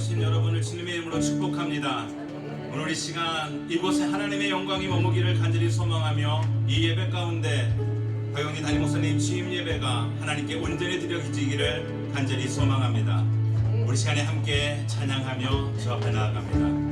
오신 여러분을 주님의 이름으로 축복합니다. 오늘 이 시간 이곳에 하나님의 영광이 머무기를 간절히 소망하며 이 예배 가운데 박영희 담임 목사님 취임 예배가 하나님께 온전히 드려지기를 간절히 소망합니다. 우리 시간에 함께 찬양하며 주 앞에 나아갑니다.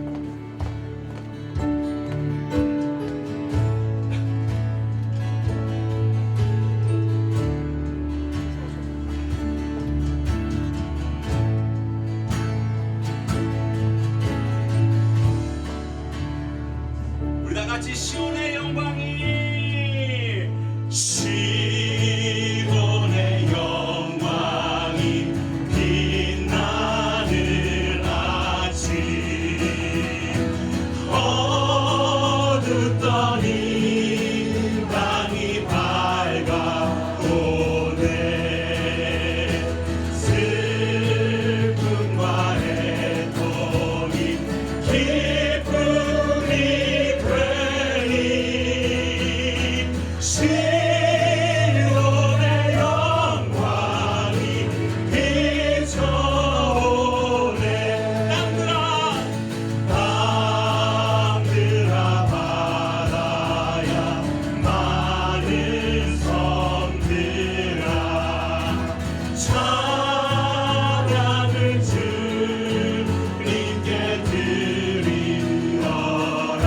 시온의 영광이 시온의 영광이 빛나는 아침 어둡던 이 땅이 밝아오네 슬픔과 애통이 기쁨이 시온의 영광이 비춰오네 땅들아 바다야 많은 섬들아 찬양을 주님께 드리어라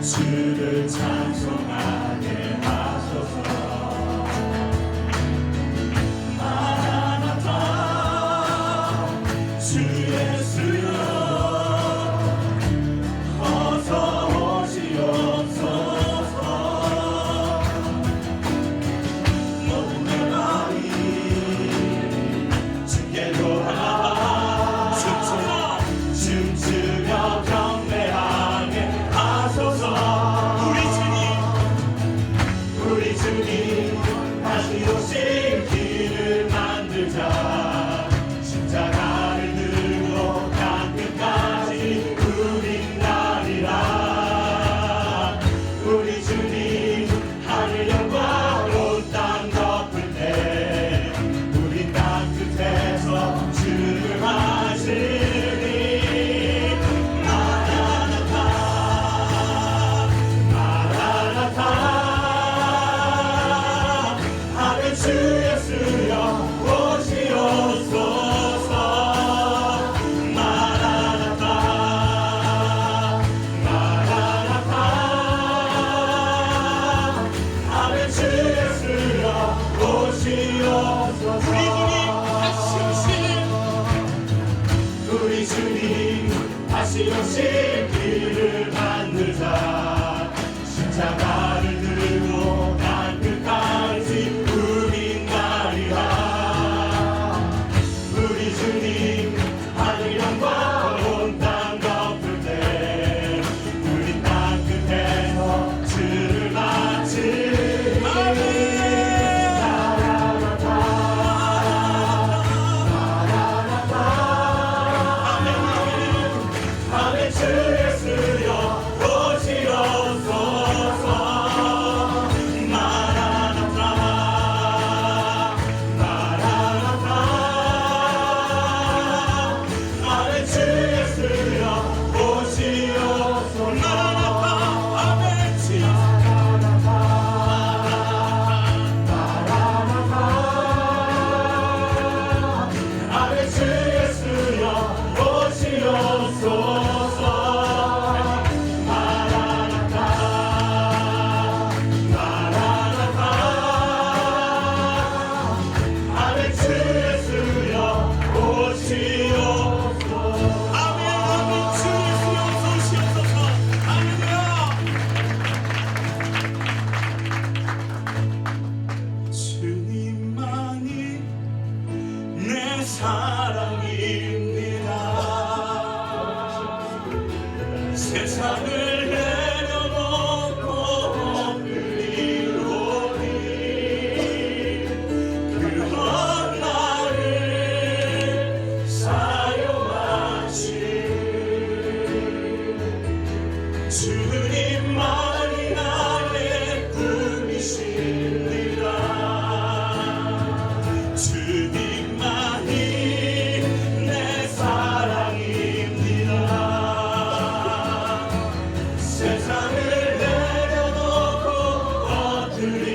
주를 찬송하게 하소서. 마라나타 주 예수여 어서 오시옵소서. 모든 내 마음이 주께 돌아와 춤추며 경배하게 하소서. 우리 주님 다시 오신 길을 만들자. 십자가를 들고 땅끝까지 우린 가리라. 우리 주님 하늘 영광 온 땅 덮을 때 우리 땅끝에서 주를 하시리. 마라나타 마라나타 주 예수여 오시옵소서. 마라나타 마라나타 아멘 주 예수여 오시옵소서. 우리 주님 다시 오실 길을 만들자. 십자가를 들고 땅끝까지 우린 가리라. 우리 주님 하늘 영광 온 땅 덮을 때 우리 세상을 내려놓고 엎드리오니 그런 나를 사용하시 주님만이 나의 꿈이십니다. 주님만이 내 사랑입니다. 세상을 내려놓고 엎드리오니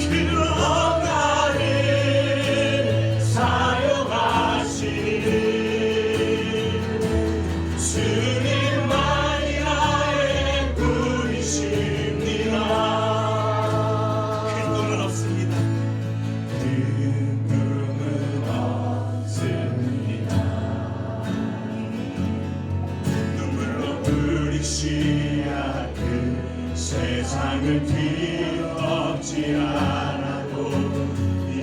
그런 나를 사용하시니 주님만이 나의 꿈이십니다. 큰 꿈은 없습니다. 큰 꿈은 없습니다. 눈물로 뿌리시야 그 세상을 뒤엎지 않아도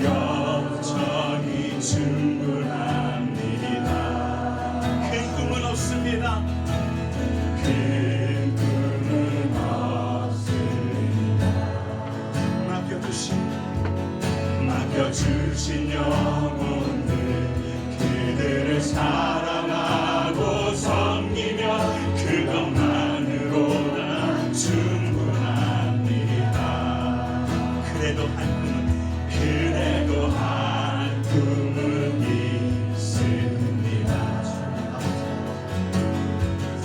여전히 충분합니다. 큰 꿈은 없습니다. 큰 꿈은 없습니다. 맡겨주신 영혼들 그들을 사랑하고 섬기며 그것만으로나 충분합니다. 그래도 한 꿈은 있습니다.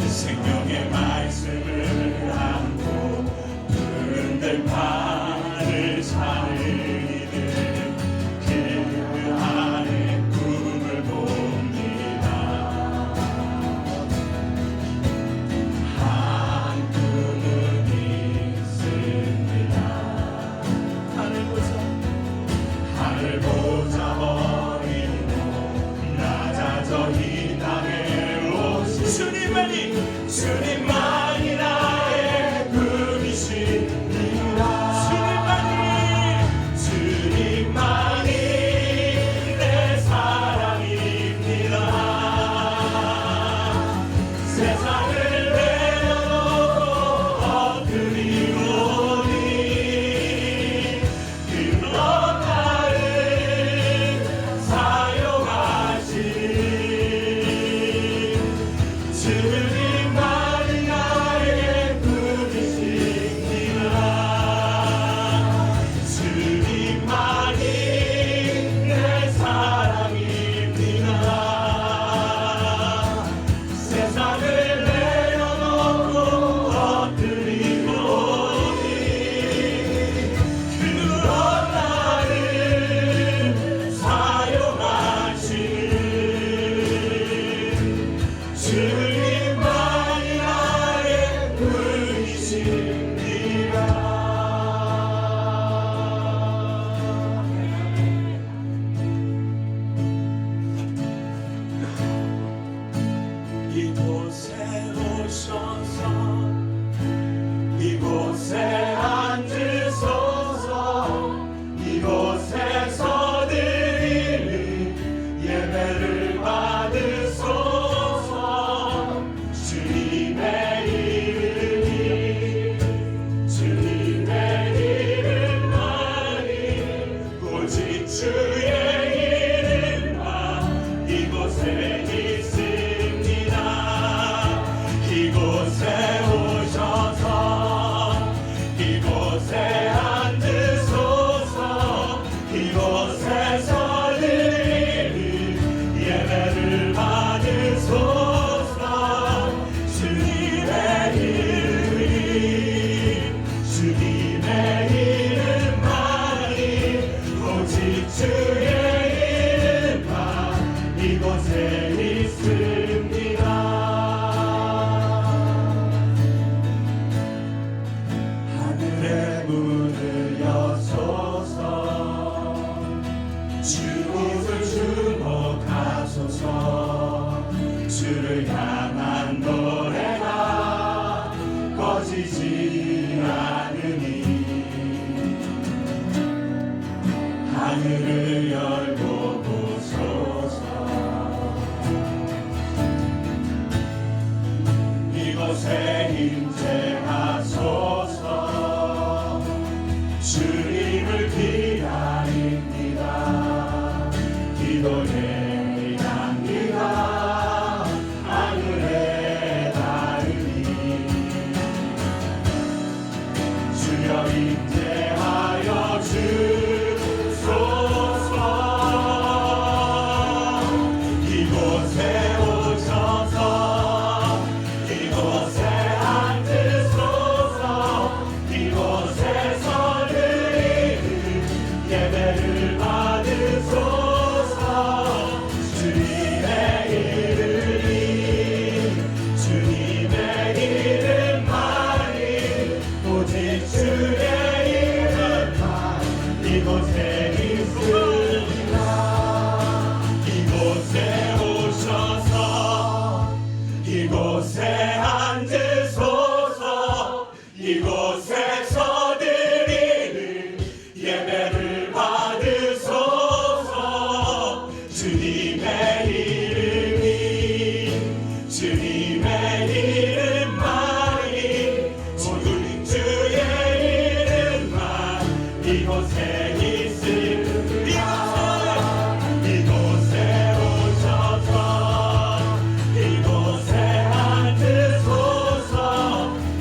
생명의 말씀을 안고 푸른 들판을 사는 이들 그 안에 꿈을 봅니다. 한 꿈은 있습니다. 하늘 보자 버리고 낮아져 이 땅에 오신 주님만이 나의 꿈이십니다. 주님만이 내 사랑입니다. 세상을 내려놓고 엎드리오니 그런 나를 사용하시니 주님만이 나의 꿈이십니다. 주님만이 내 사랑입니다. 세상을 내려놓고 엎드리오니 그런 나를 사용하시니 주님만이 나의 꿈이십니다. 이곳에 오셔서 이곳에 앉으소서. 이곳에서 드리는 예배를 받으소서. 주님의 이름만이 오직 주의 이름만 이곳에 있습니다. 이곳에 오셔서 이곳에 앉으소서. 이곳에서 드리는 예배를 받으소서. 주님의 이름만이 오직 주의 이름만 이곳에 있습니다. 하늘의 문을 여소서. 주님을 주목하소서. 주를 향한 노래가 꺼지지 않으니 하늘을 열고 보소서. 이곳에 임재하소서. 주님을 기다립니다. 기도에 향기가 하늘에 닿으니 주여 임재하여 주소서. 이곳에 오셔서 이곳에 앉으소서. 이곳에서 드리는 예배를 받으소서. 주님의 이름이 주님의 이름만이 오직 주의 이름만 이곳에 있습니다. 이곳에 오셔서 이곳에 앉으소서. 이곳에서 드리는 예배를 받으소서. 주님의 이름이 주님의 이름만이 오직 주의 이름만 이곳에 있습니다. 이곳에 오셔서 이곳에 앉으소서.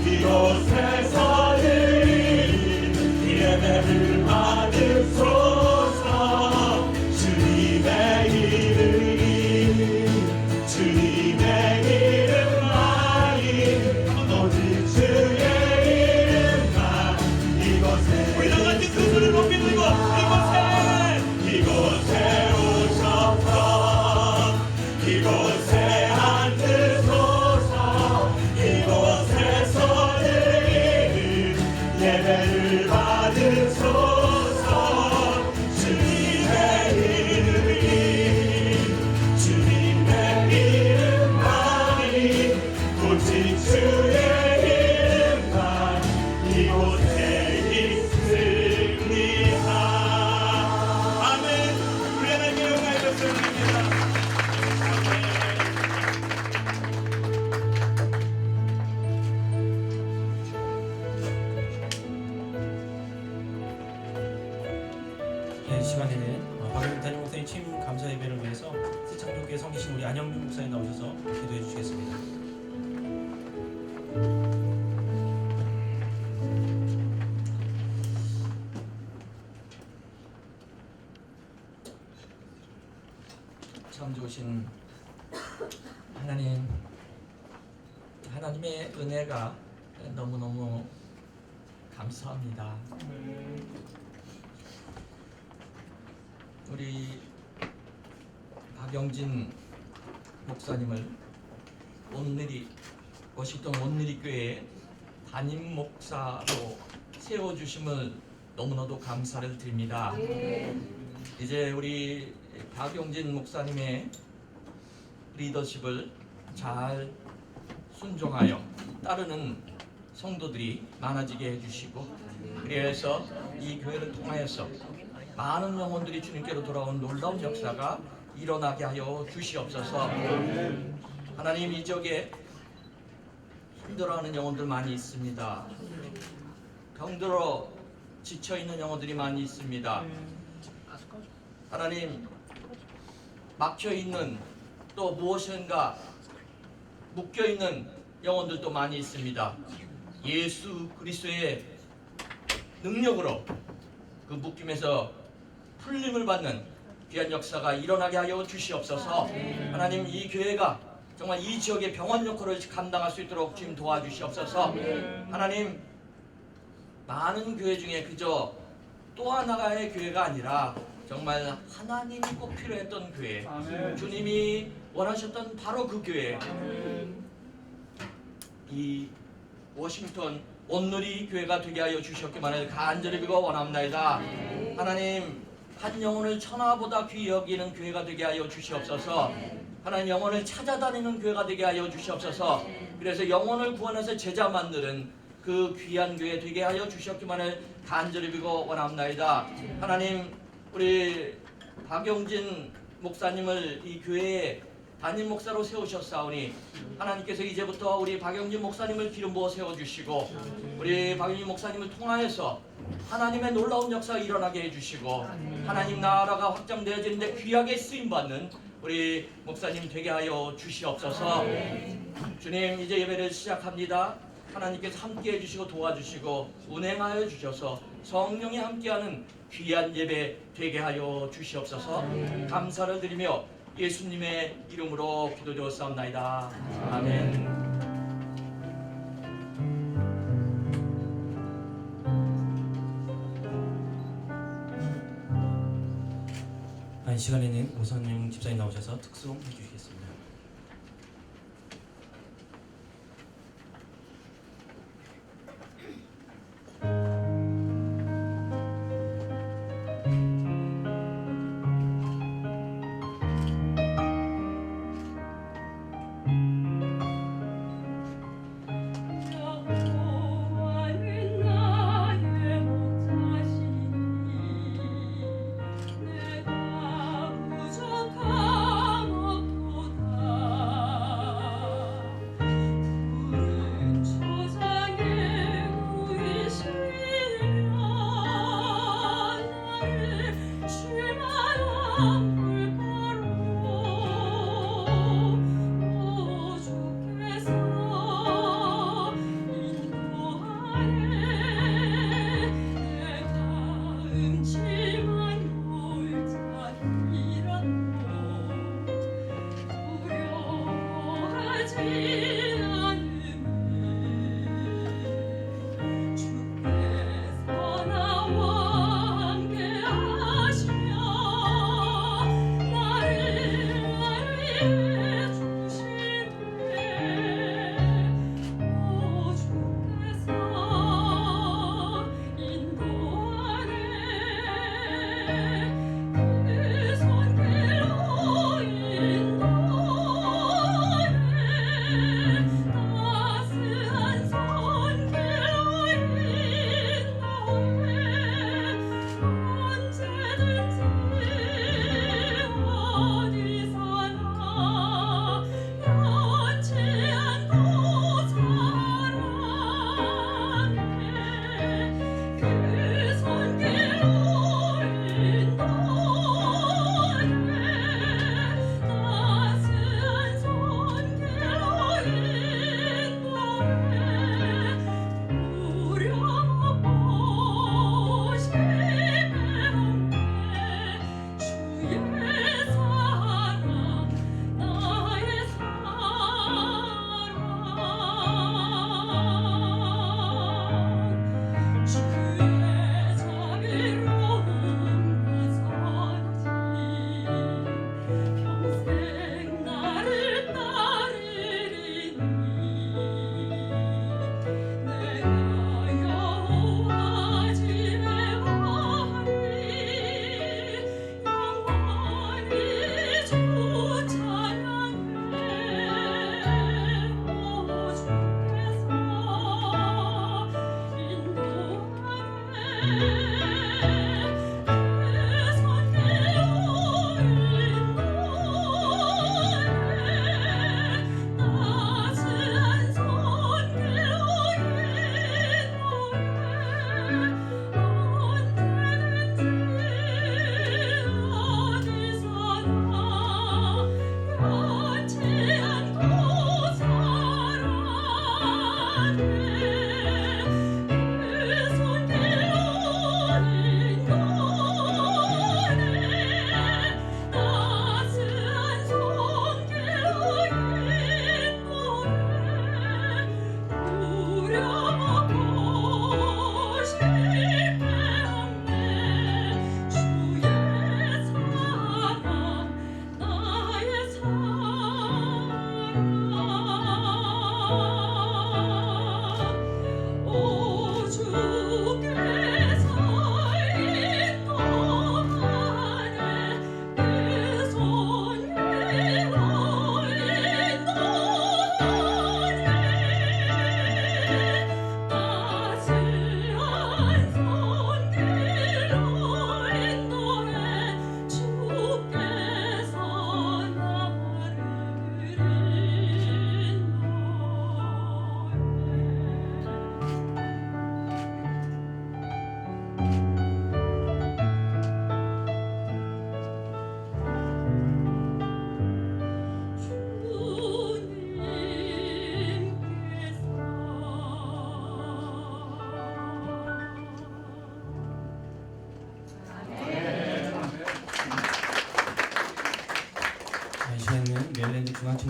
이곳에서 드리는 예배를 받으소서. 주님의 이름이 주님의 이름만이 오직 주의 이름만 이곳에 우리 다 같이 그 손을 높이 들고 이곳에 오셔서 이곳에 앉으소서. 이곳에서 드리는 예배를 받으소서. 주님의 이름이 주님의 이름만이 오직 주의 이름만 이곳에 있습니다. 아멘. 우리 하나님의 영광의 박수 드립니다. 이 시간에는 박영민 담임 목사님 취임 감사 예배를 위해서 새창조교회 성기신 우리 안영민 목사님 나오셔서 기도해 주시겠습니다. 참 좋으신 하나님, 하나님의 은혜가 너무너무 감사합니다. 우리 박영진 목사님을 워싱턴 온누리 교회에 담임 목사로 세워주심을 너무나도 감사를 드립니다. 이제 우리 박영진 목사님의 리더십을 잘 순종하여 따르는 성도들이 많아지게 해주시고, 그래서 이 교회를 통하여서 많은 영혼들이 주님께로 돌아온 놀라운 역사가 일어나게 하여 주시옵소서. 하나님, 이 지역에 힘들어하는 영혼들 많이 있습니다. 병들어 지쳐있는 영혼들이 많이 있습니다. 하나님, 막혀있는 또 무엇인가 묶여있는 영혼들도 많이 있습니다. 예수 그리스도의 능력으로 그 묶임에서 풀림을 받는 귀한 역사가 일어나게 하여 주시옵소서. 하나님, 이 교회가 정말 이 지역의 병원 역할을 감당할 수 있도록 주님 도와주시옵소서. 하나님, 많은 교회 중에 그저 또 하나의 교회가 아니라 정말 하나님이 꼭 필요했던 교회, 주님이 원하셨던 바로 그 교회, 이 워싱턴 온누리 교회가 되게 하여 주셨기만을 간절히 비고 원합나이다. 하나님, 한 영혼을 천하보다 귀히 여기는 교회가 되게 하여 주시옵소서. 하나님, 영혼을 찾아다니는 교회가 되게 하여 주시옵소서. 그래서 영혼을 구원해서 제자 만드는 그 귀한 교회 되게 하여 주셨기만을 간절히 비고 원합나이다. 하나님, 우리 박영진 목사님을 이 교회에 담임 목사로 세우셨사오니 하나님께서 이제부터 우리 박영진 목사님을 기름 부어 세워주시고 우리 박영진 목사님을 통하여서 하나님의 놀라운 역사가 일어나게 해주시고 하나님 나라가 확장되어지는데 귀하게 쓰임받는 우리 목사님 되게 하여 주시옵소서. 주님, 이제 예배를 시작합니다. 하나님께서 함께 해주시고 도와주시고 운행하여 주셔서 성령이 함께하는 귀한 예배 되게 하여 주시옵소서. 감사를 드리며 예수님의 이름으로 기도드렸사옵나이다. 아멘. 이 시간에는 오선영 집사님 나오셔서 특송 해주시겠습니다.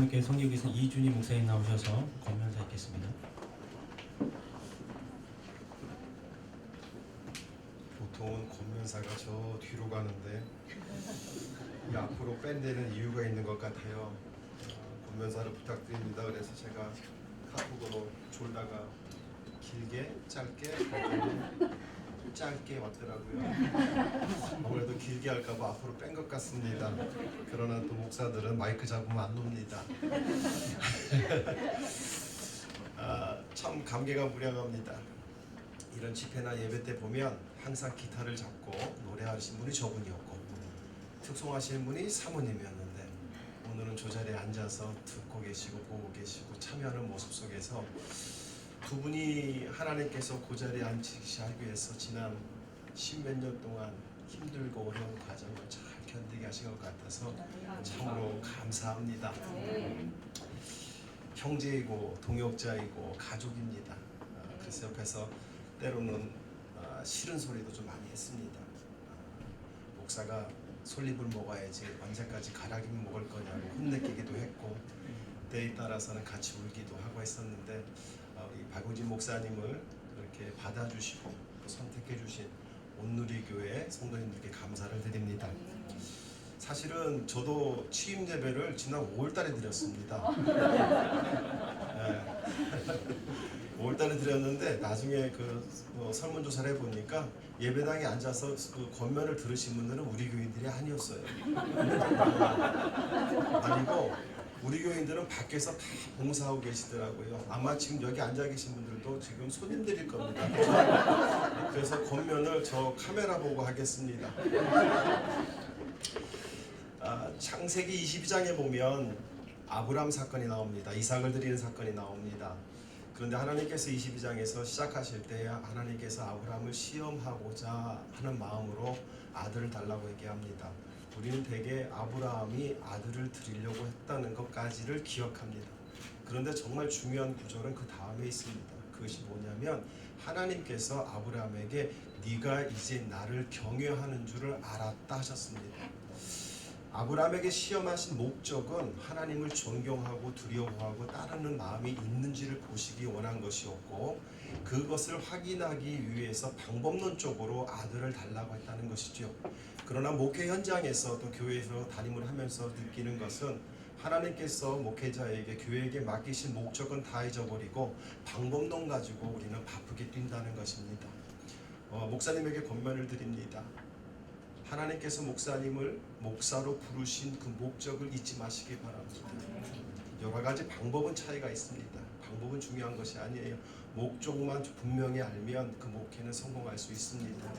오선님께 섬기고 계신 이준희 목사님 나오셔서 권면사 있겠습니다. 보통은 권면사가 저 뒤로 가는데 이 앞으로 뺀데는 이유가 있는 것 같아요. 권면사를 부탁드립니다. 그래서 제가 카톡으로 졸다가 길게 짧게 짧게 왔더라고요. 아무래도 길게 할까봐 앞으로 뺀 것 같습니다. 그러나 또 목사들은 마이크 잡으면 안 놉니다. 참 감개가 무량합니다. 이런 집회나 예배 때 보면 항상 기타를 잡고 노래하신 분이 저분이었고 특송하시는 분이 사모님이었는데 오늘은 저 자리에 앉아서 듣고 계시고 보고 계시고 참여하는 모습 속에서 두 분이 하나님께서 그 자리에 앉히시기 위해서 지난 십몇 년 동안 힘들고 어려운 과정을 잘 견디게 하신 것 같아서 참으로 감사합니다. 형제이고 동역자이고 가족입니다. 그래서 옆에서 때로는 싫은 소리도 좀 많이 했습니다. 목사가 솔잎을 먹어야지 언제까지 가라기만 먹을 거냐고 혼내키기도 했고 때에 따라서는 같이 울기도 하고 했었는데 우리 박용진 목사님을 그렇게 받아주시고 선택해 주신 온누리교회 성도님들께 감사를 드립니다. 사실은 저도 취임 예배를 지난 5월달에 드렸습니다. 5월달에 드렸는데 나중에 그 설문조사를 해보니까 예배당에 앉아서 그 권면을 들으신 분들은 우리 교인들이 아니었어요. 아니고 우리 교인들은 밖에서 다 봉사하고 계시더라고요. 아마 지금 여기 앉아 계신 분들도 지금 손님들일 겁니다. 그래서 권면을 저 카메라 보고 하겠습니다. 창세기 22장에 보면 아브람 사건이 나옵니다. 이삭을 드리는 사건이 나옵니다. 그런데 하나님께서 22장에서 시작하실 때 하나님께서 아브람을 시험하고자 하는 마음으로 아들을 달라고 얘기합니다. 우리는 대개 아브라함이 아들을 드리려고 했다는 것까지를 기억합니다. 그런데 정말 중요한 구절은 그 다음에 있습니다. 그것이 뭐냐면 하나님께서 아브라함에게 네가 이제 나를 경외하는 줄을 알았다 하셨습니다. 아브라함에게 시험하신 목적은 하나님을 존경하고 두려워하고 따르는 마음이 있는지를 보시기 원한 것이었고 그것을 확인하기 위해서 방법론적으로 아들을 달라고 했다는 것이죠. 그러나 목회 현장에서 또 교회에서 담임을 하면서 느끼는 것은 하나님께서 목회자에게 교회에게 맡기신 목적은 다 잊어버리고 방법론 가지고 우리는 바쁘게 뛴다는 것입니다. 목사님에게 권면을 드립니다. 하나님께서 목사님을 목사로 부르신 그 목적을 잊지 마시기 바랍니다. 여러 가지 방법은 차이가 있습니다. 방법은 중요한 것이 아니에요. 목적만 분명히 알면 그 목회는 성공할 수 있습니다.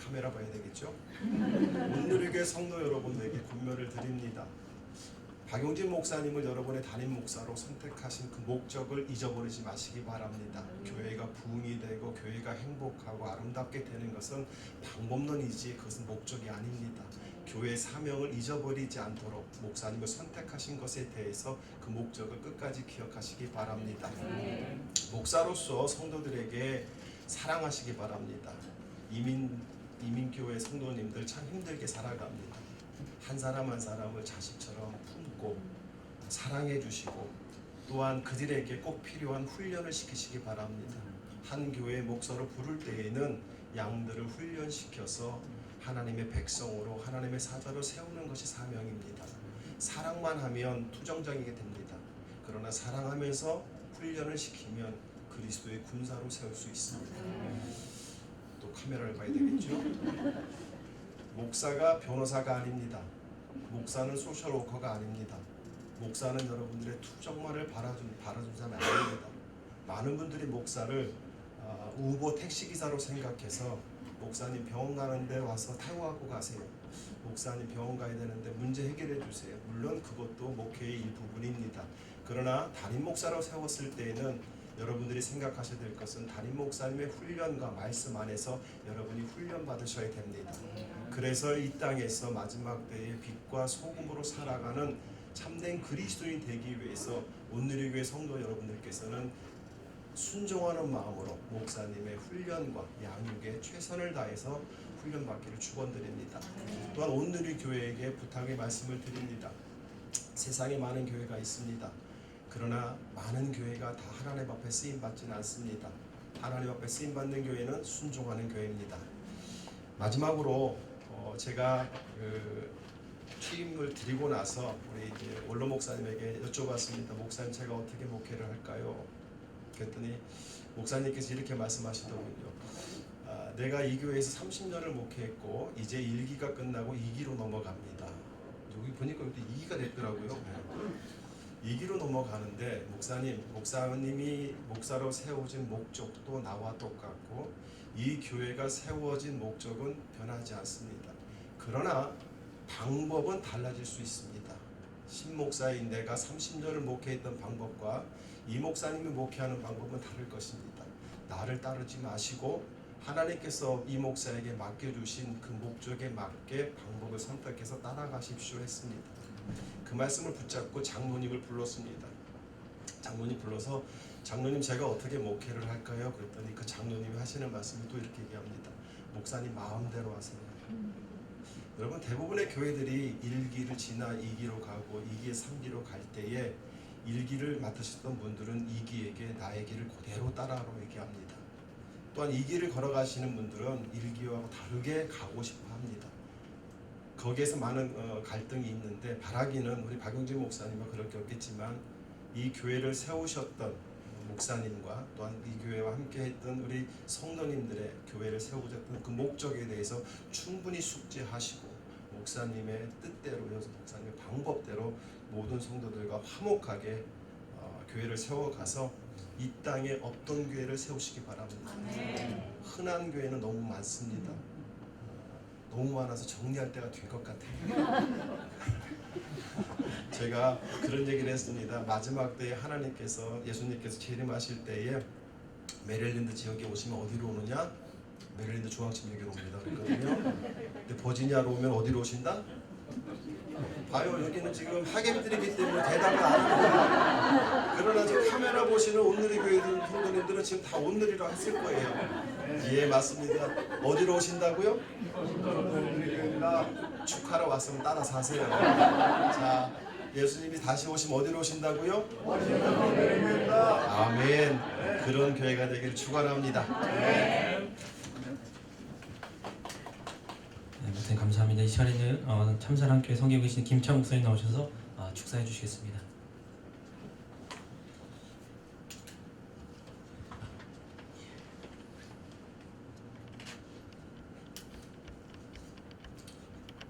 카메라 봐야 되겠죠? 온누리교회 성도 여러분에게 권면을 드립니다. 박용진 목사님을 여러분의 담임 목사로 선택하신 그 목적을 잊어버리지 마시기 바랍니다. 교회가 부흥이 되고 교회가 행복하고 아름답게 되는 것은 방법론이지 그것은 목적이 아닙니다. 교회의 사명을 잊어버리지 않도록 목사님을 선택하신 것에 대해서 그 목적을 끝까지 기억하시기 바랍니다. 목사로서 성도들에게 사랑하시기 바랍니다. 이민교회 성도님들 참 힘들게 살아갑니다. 한 사람 한 사람을 자식처럼 품고 사랑해 주시고 또한 그들에게 꼭 필요한 훈련을 시키시기 바랍니다. 한 교회 목사로 부를 때에는 양들을 훈련시켜서 하나님의 백성으로 하나님의 사자로 세우는 것이 사명입니다. 사랑만 하면 투정적이게 됩니다. 그러나 사랑하면서 훈련을 시키면 그리스도의 군사로 세울 수 있습니다. 또 카메라를 봐야 되겠죠? 목사가 변호사가 아닙니다. 목사는 소셜워커가 아닙니다. 목사는 여러분들의 투정만을 바라준 사람이 아닙니다. 많은 분들이 목사를 우버 택시기사로 생각해서 목사님 병원 가는데 와서 태워갖고 가세요. 목사님 병원 가야 되는데 문제 해결해 주세요. 물론 그것도 목회의 일부분입니다. 그러나 담임 목사로 세웠을 때에는 여러분들이 생각하셔야 될 것은 담임 목사님의 훈련과 말씀 안에서 여러분이 훈련 받으셔야 됩니다. 그래서 이 땅에서 마지막 때에 빛과 소금으로 살아가는 참된 그리스도인이 되기 위해서 온누리교회 성도 여러분들께서는 순종하는 마음으로 목사님의 훈련과 양육에 최선을 다해서 훈련받기를 축원드립니다. 또한 온누리교회에게 부탁의 말씀을 드립니다. 세상에 많은 교회가 있습니다. 그러나 많은 교회가 다 하나님 앞에 쓰임 받지는 않습니다. 하나님 앞에 쓰임 받는 교회는 순종하는 교회입니다. 마지막으로 제가 취임을 드리고 나서 우리 이제 원로 목사님에게 여쭤봤습니다. 목사님, 제가 어떻게 목회를 할까요? 그랬더니 목사님께서 이렇게 말씀하시더군요. 내가 이 교회에서 30년을 목회했고 이제 1기가 끝나고 2기로 넘어갑니다. 여기 보니까 2기가 됐더라고요. 2기로 넘어가는데 목사님이 목사로 세워진 목적도 나와 똑같고 이 교회가 세워진 목적은 변하지 않습니다. 그러나 방법은 달라질 수 있습니다. 신목사인 내가 30년을 목회했던 방법과 이 목사님이 목회하는 방법은 다를 것입니다. 나를 따르지 마시고 하나님께서 이 목사에게 맡겨주신 그 목적에 맞게 방법을 선택해서 따라가십시오 했습니다. 그 말씀을 붙잡고 장로님을 불렀습니다. 장로님 불러서 장로님, 제가 어떻게 목회를 할까요? 그랬더니 그 장로님이 하시는 말씀이 또 이렇게 얘기합니다. 목사님 마음대로 하세요. 여러분, 대부분의 교회들이 1기를 지나 2기로 가고 2기에 3기로 갈 때에 1기를 맡으셨던 분들은 2기에게 나의 길을 그대로 따라라고 얘기합니다. 또한 2기를 걸어가시는 분들은 1기와 다르게 가고 싶어 합니다. 거기에서 많은 갈등이 있는데 바라기는 우리 박용진 목사님은 그럴 게 없겠지만 이 교회를 세우셨던 목사님과 또한 이 교회와 함께 했던 우리 성도님들의 교회를 세우고자 했던 그 목적에 대해서 충분히 숙지하시고 목사님의 뜻대로, 목사님의 방법대로 모든 성도들과 화목하게 교회를 세워가서 이 땅에 없던 교회를 세우시기 바랍니다. 흔한 교회는 너무 많습니다. 너무 많아서 정리할 때가 될 것 같아요. 제가 그런 얘기를 했습니다. 마지막 때에 하나님께서, 예수님께서 재림하실 때에 메릴랜드 지역에 오시면 어디로 오느냐? 메릴랜드 중앙침략으로 옵니다. 그랬거든요. 근데 버지니아로 오면 어디로 오신다? 봐요, 여기는 지금 하객들이기 때문에 대답을 안 합니다. 그러나 지금 카메라 보시는 온누리 교회 성도님들은 지금 다 온누리라고 했을 거예요. 예, 맞습니다. 어디로 오신다고요? 축하러 왔으면 따라서 하세요. 자, 예수님이 다시 오시면 어디로 오신다고요? 아멘. 그런 교회가 되기를 축원합니다. 네, 목사님 감사합니다. 이 시간에는 참사랑교회 성교 계신 김창 목사님 나오셔서 축사해 주시겠습니다.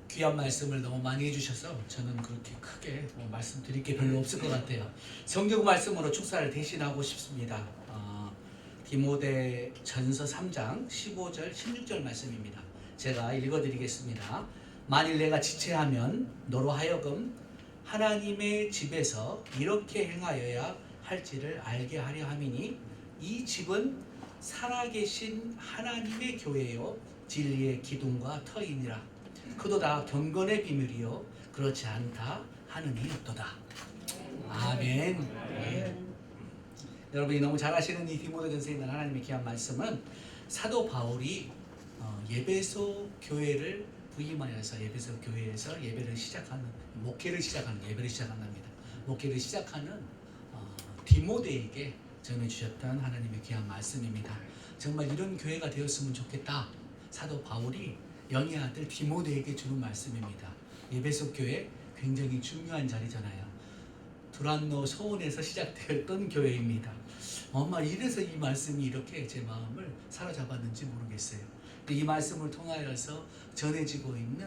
귀한 말씀을 너무 많이 해주셔서 저는 그렇게 크게 말씀드릴 게 별로 없을 것 같아요. 성경 말씀으로 축사를 대신하고 싶습니다. 디모데전서 3장 15절 16절 말씀입니다. 제가 읽어드리겠습니다. 만일 내가 지체하면 너로 하여금 하나님의 집에서 이렇게 행하여야 할지를 알게 하려 함이니 이 집은 살아계신 하나님의 교회요 진리의 기둥과 터이니라. 그도다 경건의 비밀이요 그렇지 않다 하느니 없도다. 아멘. 네. 여러분이 너무 잘 아시는 이 디모데전서에 있는 하나님의 귀한 말씀은 사도 바울이 예배소 교회를 부임하여서 예배소 교회에서 예배를 시작하는, 목회를 시작하는, 예배를 시작한답니다. 목회를 시작하는 디모데에게 전해주셨던 하나님의 귀한 말씀입니다. 정말 이런 교회가 되었으면 좋겠다. 사도 바울이 영의 아들 디모데에게 주는 말씀입니다. 예배소 교회 굉장히 중요한 자리잖아요. 두란노 소원에서 시작되었던 교회입니다. 정말 이래서 이 말씀이 이렇게 제 마음을 사로잡았는지 모르겠어요. 이 말씀을 통하여서 전해지고 있는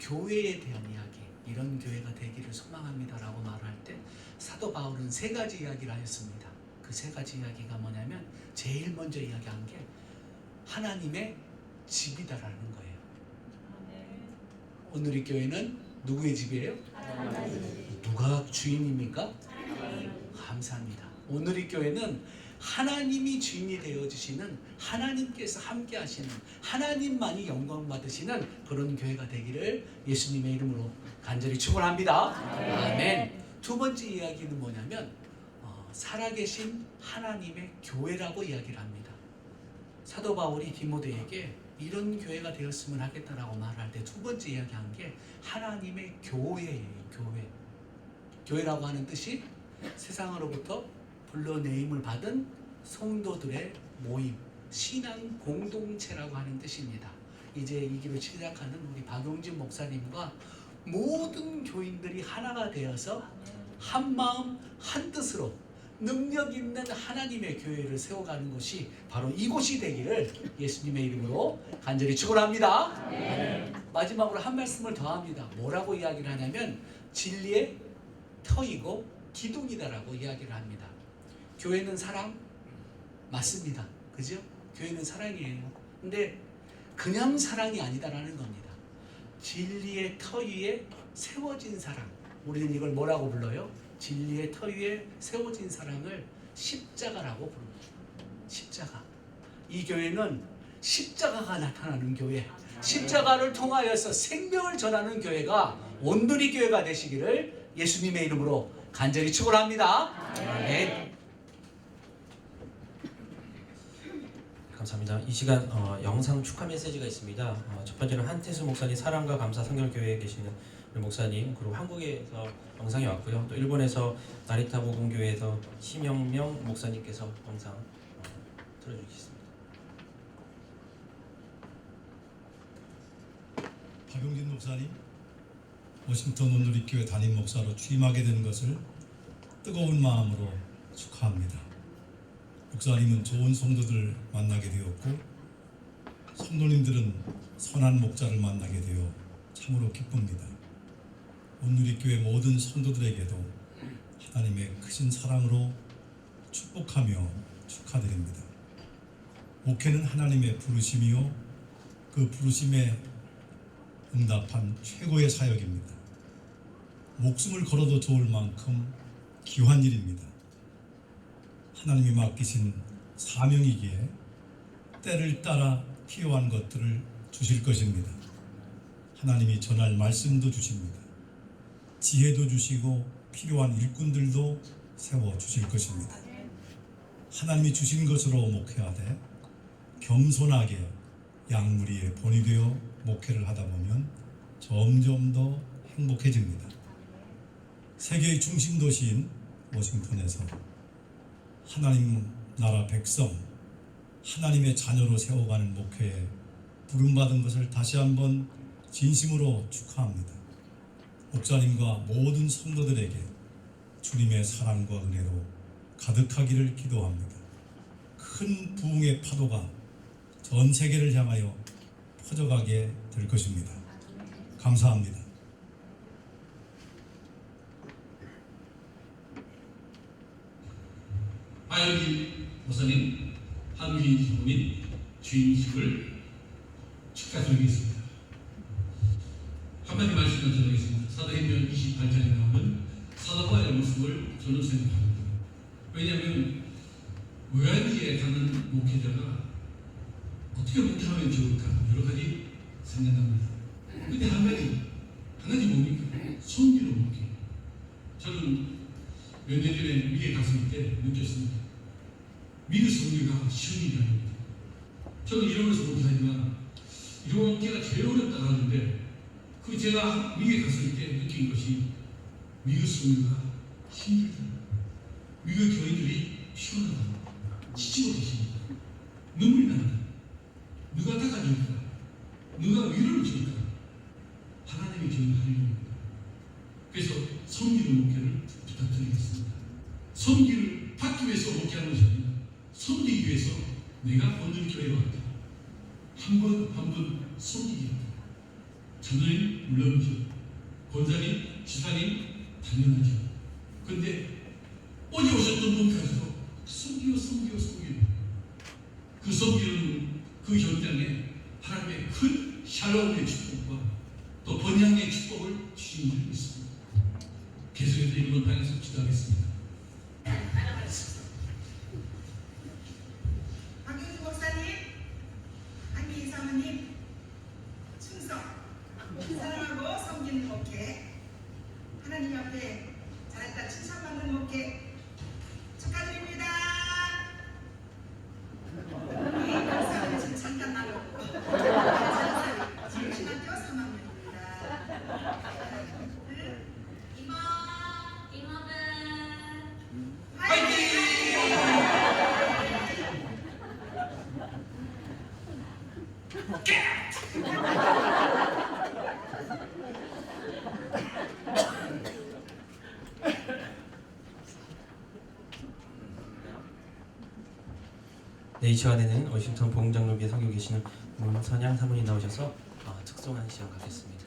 교회에 대한 이야기, 이런 교회가 되기를 소망합니다라고 말할 때 사도 바울은 세 가지 이야기를 하였습니다. 그 세 가지 이야기가 뭐냐면 제일 먼저 이야기한 게 하나님의 집이다라는 거예요. 오늘 이 교회는 누구의 집이에요? 누가 주인입니까? 감사합니다. 오늘 이 교회는 하나님이 주인이 되어주시는, 하나님께서 함께 하시는, 하나님만이 영광 받으시는 그런 교회가 되기를 예수님의 이름으로 간절히 축원합니다. 아멘. 두 번째 이야기는 뭐냐면 살아계신 하나님의 교회라고 이야기를 합니다. 사도 바울이 디모데에게 이런 교회가 되었으면 하겠다라고 말할 때 두 번째 이야기한 게 하나님의 교회예요. 교회. 교회라고 하는 뜻이 세상으로부터 불러내임을 받은 성도들의 모임, 신앙 공동체라고 하는 뜻입니다. 이제 이 길을 시작하는 우리 박용진 목사님과 모든 교인들이 하나가 되어서 한 마음 한 뜻으로 능력 있는 하나님의 교회를 세워가는 곳이 바로 이곳이 되기를 예수님의 이름으로 간절히 축원합니다. 마지막으로 한 말씀을 더 합니다. 뭐라고 이야기를 하냐면 진리의 터이고 기둥이다라고 이야기를 합니다. 교회는 사랑 맞습니다. 그죠? 교회는 사랑이에요. 근데 그냥 사랑이 아니다라는 겁니다. 진리의 터 위에 세워진 사랑. 우리는 이걸 뭐라고 불러요? 진리의 터 위에 세워진 사랑을 십자가라고 부릅니다. 십자가. 이 교회는 십자가가 나타나는 교회, 십자가를 통하여서 생명을 전하는 교회가 온누리 교회가 되시기를 예수님의 이름으로 간절히 축원합니다. 아멘. 감사합니다. 이 시간 영상 축하 메시지가 있습니다. 첫 번째는 한태수 목사님 사랑과 감사 선결교회에 계시는 우리 목사님, 그리고 한국에서 영상이 왔고요. 또 일본에서 나리타 복음교회에서 심영명 목사님께서 영상 틀어주시겠습니다. 박용진 목사님, 워싱턴 온누리교회 담임 목사로 취임하게 된 것을 뜨거운 마음으로 축하합니다. 목사님은 좋은 성도들을 만나게 되었고 성도님들은 선한 목자를 만나게 되어 참으로 기쁩니다. 온누리교회 모든 성도들에게도 하나님의 크신 사랑으로 축복하며 축하드립니다. 목회는 하나님의 부르심이요 그 부르심에 응답한 최고의 사역입니다. 목숨을 걸어도 좋을 만큼 귀한 일입니다. 하나님이 맡기신 사명이기에 때를 따라 필요한 것들을 주실 것입니다. 하나님이 전할 말씀도 주십니다. 지혜도 주시고 필요한 일꾼들도 세워주실 것입니다. 하나님이 주신 것으로 목회하되 겸손하게 양무리의 본이 되어 목회를 하다 보면 점점 더 행복해집니다. 세계의 중심 도시인 워싱턴에서 하나님 나라 백성, 하나님의 자녀로 세워가는 목회에 부름받은 것을 다시 한번 진심으로 축하합니다. 목사님과 모든 성도들에게 주님의 사랑과 은혜로 가득하기를 기도합니다. 큰 부흥의 파도가 전 세계를 향하여 퍼져가게 될 것입니다. 감사합니다. 박용진 목사님, 한국인 기독민 주임식을 축하드리겠습니다. 한마디 말씀을 전하겠습니다. 사도행전 28장에 나오는 사도 바울의 모습을 저는 생각합니다. 왜냐하면 외환지에 가는 목회자가 어떻게 목회하면 좋을까 여러 가지 생각합니다. 근데 한 가지 뭡니까? 손기로 목회. 저는 몇 년 전에 미국에 갔을 때 느꼈습니다. 미국 선교가 쉬운 일이 아닙니다. 저는 이러면서 목사지만 이런 목회가 제일 어렵다고 하는데 그 제가 미국에 갔을 때 느낀 것이 미국 선교가 힘들다. 미국 교인들이 피곤하다. 지치고 계십니다. 눈물이 난다. 누가 닦아줄까? 누가 위로를 줄까? 하나님의 교회는 하려입니다. 그래서 섬기는 목회를 부탁드리겠습니다. 섬기를 받기 위해서 목회하는 것이 아니라 섬기기 위해서 내가 오늘 교회에 왔다. 한 번 섬기기 왔다. 장로님 물론이죠. 권사님, 지사님 당연하죠. 그런데 어제 오셨던 분까지도 섬기고 그 섬기는 그 현장에 하나님의 큰 샬롬의 축복과 또 번향의 축복을 주신 줄 믿습니다. 계속해서 이번 땅에서 기도하겠습니다. 박용진 목사님, 한기인 사모님, 충성, 사랑하고 섬기는 목회, 하나님 옆에 잘했다 칭찬받는 목회 축하드립니다. 네, 이 시간에는 워싱턴 복음장로교회 선교 계시는 문선양 사모님 나오셔서 특송하는 시간 갖겠습니다.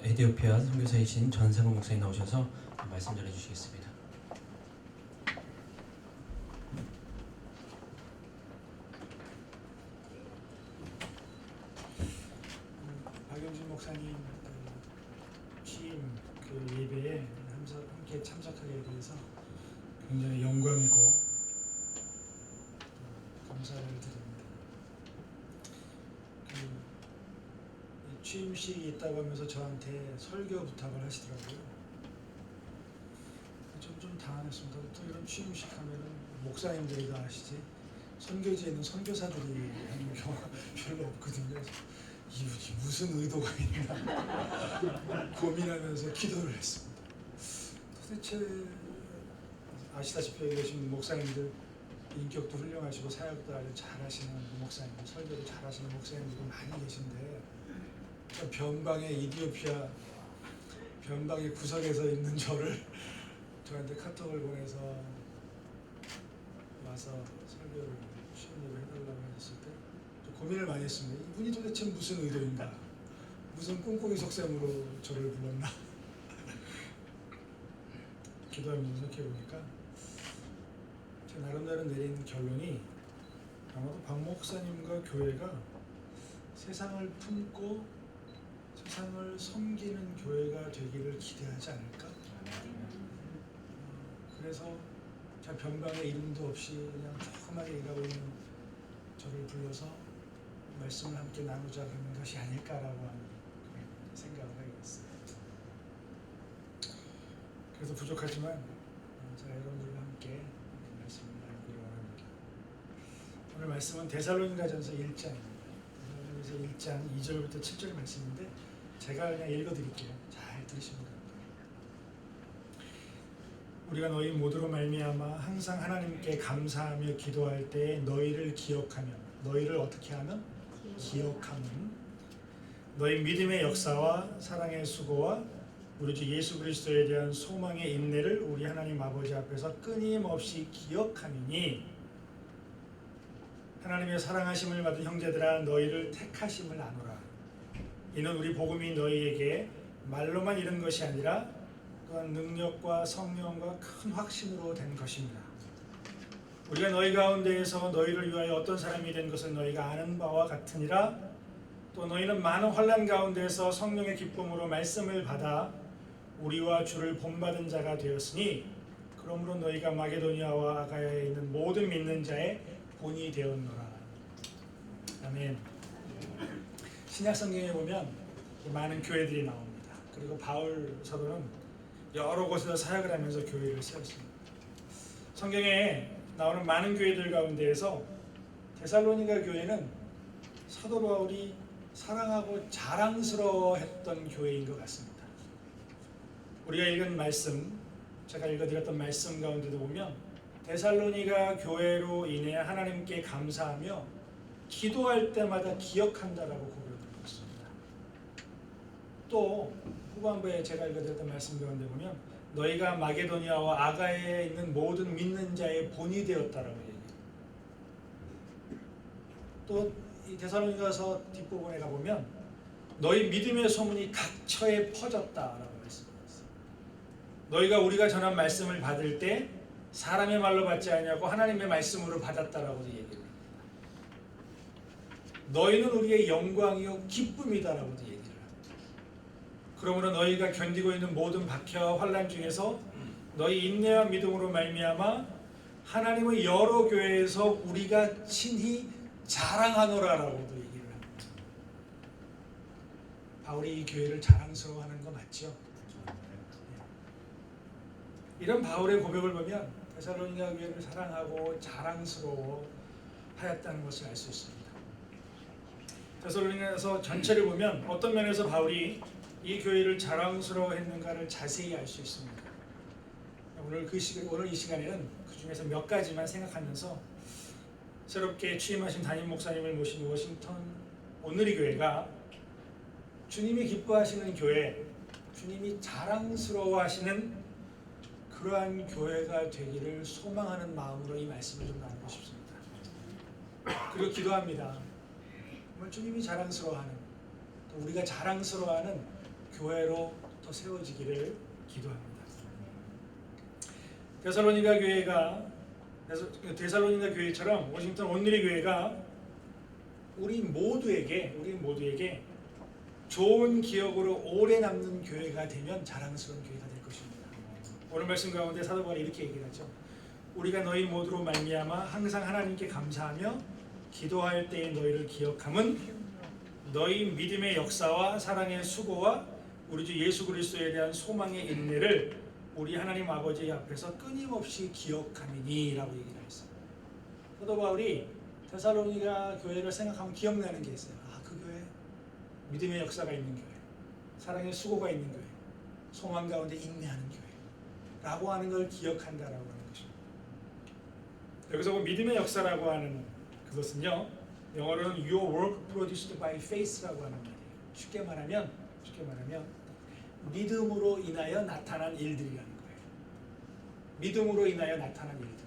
에티오피아 선교사이신 전상훈 목사님 나오셔서 말씀 전해주시겠습니다. 박영진 목사님 그 예배에 함께 참석하게 돼서 굉장히 영광이고 감사를 드립니다. 이 취임식이 있다고 하면서 저한테 설교 부탁을 하시더라고요. 좀 당황했습니다. 또 이런 취임식 하면은 목사님들이 다 아시지 선교지에 있는 선교사들이 하는 경우가 별로 없거든요. 그래서 이분이 무슨 의도가 있나 고민하면서 기도를 했습니다. 도대체 아시다시피 여기 계신 목사님들 인격도 훌륭하시고 사역도 아주 잘하시는 목사님들, 설교도 잘하시는 목사님들이 많이 계신데 변방의 이디오피아 변방의 구석에서 있는 저를 저한테 카톡을 보내서 와서 설교를 시험을 해달라고 했을 때 고민을 많이 했습니다. 이분이 도대체 무슨 의도인가? 무슨 꿍꿍이 속셈으로 저를 불렀나? 기도하면서 생각해보니까 제 나름대로 내린 결론이 아마도 박 목사님과 교회가 세상을 품고 세상을 섬기는 교회가 되기를 기대하지 않을까? 그래서 자 변방의 이름도 없이 그냥 조그맣게 일하고 있는 저를 불러서 말씀을 함께 나누자 그런 것이 아닐까라고 하는 생각을 하게 됐어요. 그래서 부족하지만 제가 여러분들과 함께 말씀을 나누기를 원합니다. 오늘 말씀은 데살로니가전서 1장입니다. 데살로니가전서 1장 2절부터 7절 말씀인데 제가 그냥 읽어드릴게요. 잘 들으시면 됩니다. 우리가 너희 모두로 말미암아 항상 하나님께 감사하며 기도할 때에 너희를 기억하며 너희를 어떻게 하면? 기억하면 너희 믿음의 역사와 사랑의 수고와 우리 주 예수 그리스도에 대한 소망의 인내를 우리 하나님 아버지 앞에서 끊임없이 기억하느니 하나님의 사랑하심을 받은 형제들아 너희를 택하심을 아노라. 이는 우리 복음이 너희에게 말로만 이른 것이 아니라 또한 능력과 성령과 큰 확신으로 된 것입니다. 우리가 너희 가운데에서 너희를 위하여 어떤 사람이 된 것을 너희가 아는 바와 같으니라. 또 너희는 많은 환난 가운데서 성령의 기쁨으로 말씀을 받아 우리와 주를 본받은 자가 되었으니 그러므로 너희가 마게도니아와 아가야에 있는 모든 믿는 자의 본이 되었노라. 아멘. 신약 성경에 보면 많은 교회들이 나옵니다. 그리고 바울 사도는 여러 곳에서 사역을 하면서 교회를 세웠습니다. 성경에 나오는 많은 교회들 가운데에서 데살로니가 교회는 사도 바울이 사랑하고 자랑스러워했던 교회인 것 같습니다. 우리가 읽은 말씀, 제가 읽어드렸던 말씀 가운데도 보면 데살로니가 교회로 인해 하나님께 감사하며 기도할 때마다 기억한다라고 고백을 했습니다. 또 후반부에 제가 읽어드렸던 말씀 가운데 보면 너희가 마게도니아와 아가야에 있는 모든 믿는 자의 본이 되었다라고 얘기해요. 또 이 데살로니가서 뒷부분에 가보면 너희 믿음의 소문이 각처에 퍼졌다라고 말씀하셨어요. 너희가 우리가 전한 말씀을 받을 때 사람의 말로 받지 않냐고 하나님의 말씀으로 받았다라고 얘기를 합니다. 너희는 우리의 영광이요 기쁨이다라고도 얘기를 합니다. 그러므로 너희가 견디고 있는 모든 박해와 환난 중에서 너희 인내와 믿음으로 말미암아 하나님의 여러 교회에서 우리가 친히 자랑하노라라고도 얘기를 합니다. 바울이 이 교회를 자랑스러워하는 거 맞죠? 이런 바울의 고백을 보면 데살로니가 교회를 사랑하고 자랑스러워 하였다는 것을 알 수 있습니다. 데살로니가서 전체를 보면 어떤 면에서 바울이 이 교회를 자랑스러워했는가를 자세히 알 수 있습니다. 오늘 이 시간에는 그 중에서 몇 가지만 생각하면서 새롭게 취임하신 담임 목사님을 모신 워싱턴 온누리 교회가 주님이 기뻐하시는 교회, 주님이 자랑스러워하시는 그러한 교회가 되기를 소망하는 마음으로 이 말씀을 좀 나누고 싶습니다. 그리고 기도합니다. 정말 주님이 자랑스러워하는, 또 우리가 자랑스러워하는 교회로 더 세워지기를 기도합니다. 데살로니가 교회처럼 워싱턴 온누리 교회가 우리 모두에게 좋은 기억으로 오래 남는 교회가 되면 자랑스러운 교회가 될 것입니다. 오늘 말씀 가운데 사도 바울이 이렇게 얘기를 하죠. 우리가 너희 모두로 말미암아 항상 하나님께 감사하며 기도할 때에 너희를 기억함은 너희 믿음의 역사와 사랑의 수고와 우리 주 예수 그리스도에 대한 소망의 인내를 우리 하나님 아버지 앞에서 끊임없이 기억함이니라고 얘기를 했어요. 사도 바울이 데살로니가 교회를 생각하면 기억나는 게 있어요. 아, 그 교회 믿음의 역사가 있는 교회, 사랑의 수고가 있는 교회, 소망 가운데 인내하는 교회라고 하는 걸 기억한다라고 하는 것입니다. 여기서 믿음의 역사라고 하는 그것은요, 영어로는 Your work produced by faith라고 하는 말이에요. 쉽게 말하면 믿음으로 인하여 나타난 일들이라는 거예요. 믿음으로 인하여 나타난 일들,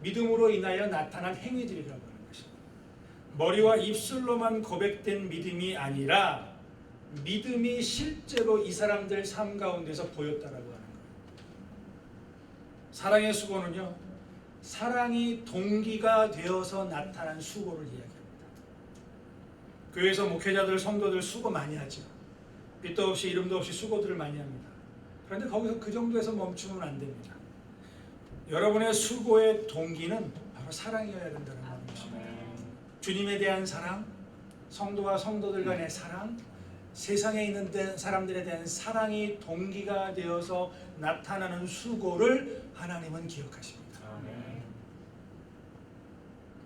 믿음으로 인하여 나타난 행위들이라고 하는 것입니다. 머리와 입술로만 고백된 믿음이 아니라 믿음이 실제로 이 사람들 삶 가운데서 보였다라고 하는 거예요. 사랑의 수고는요, 사랑이 동기가 되어서 나타난 수고를 이야기합니다. 교회에서 목회자들, 성도들 수고 많이 하죠. 빛도 없이 이름도 없이 수고들을 많이 합니다. 그런데 거기서 그 정도에서 멈추면 안 됩니다. 여러분의 수고의 동기는 바로 사랑이어야 된다는 것입니다. 주님에 대한 사랑, 성도와 성도들 간의 사랑, 세상에 있는 사람들에 대한 사랑이 동기가 되어서 나타나는 수고를 하나님은 기억하십니다.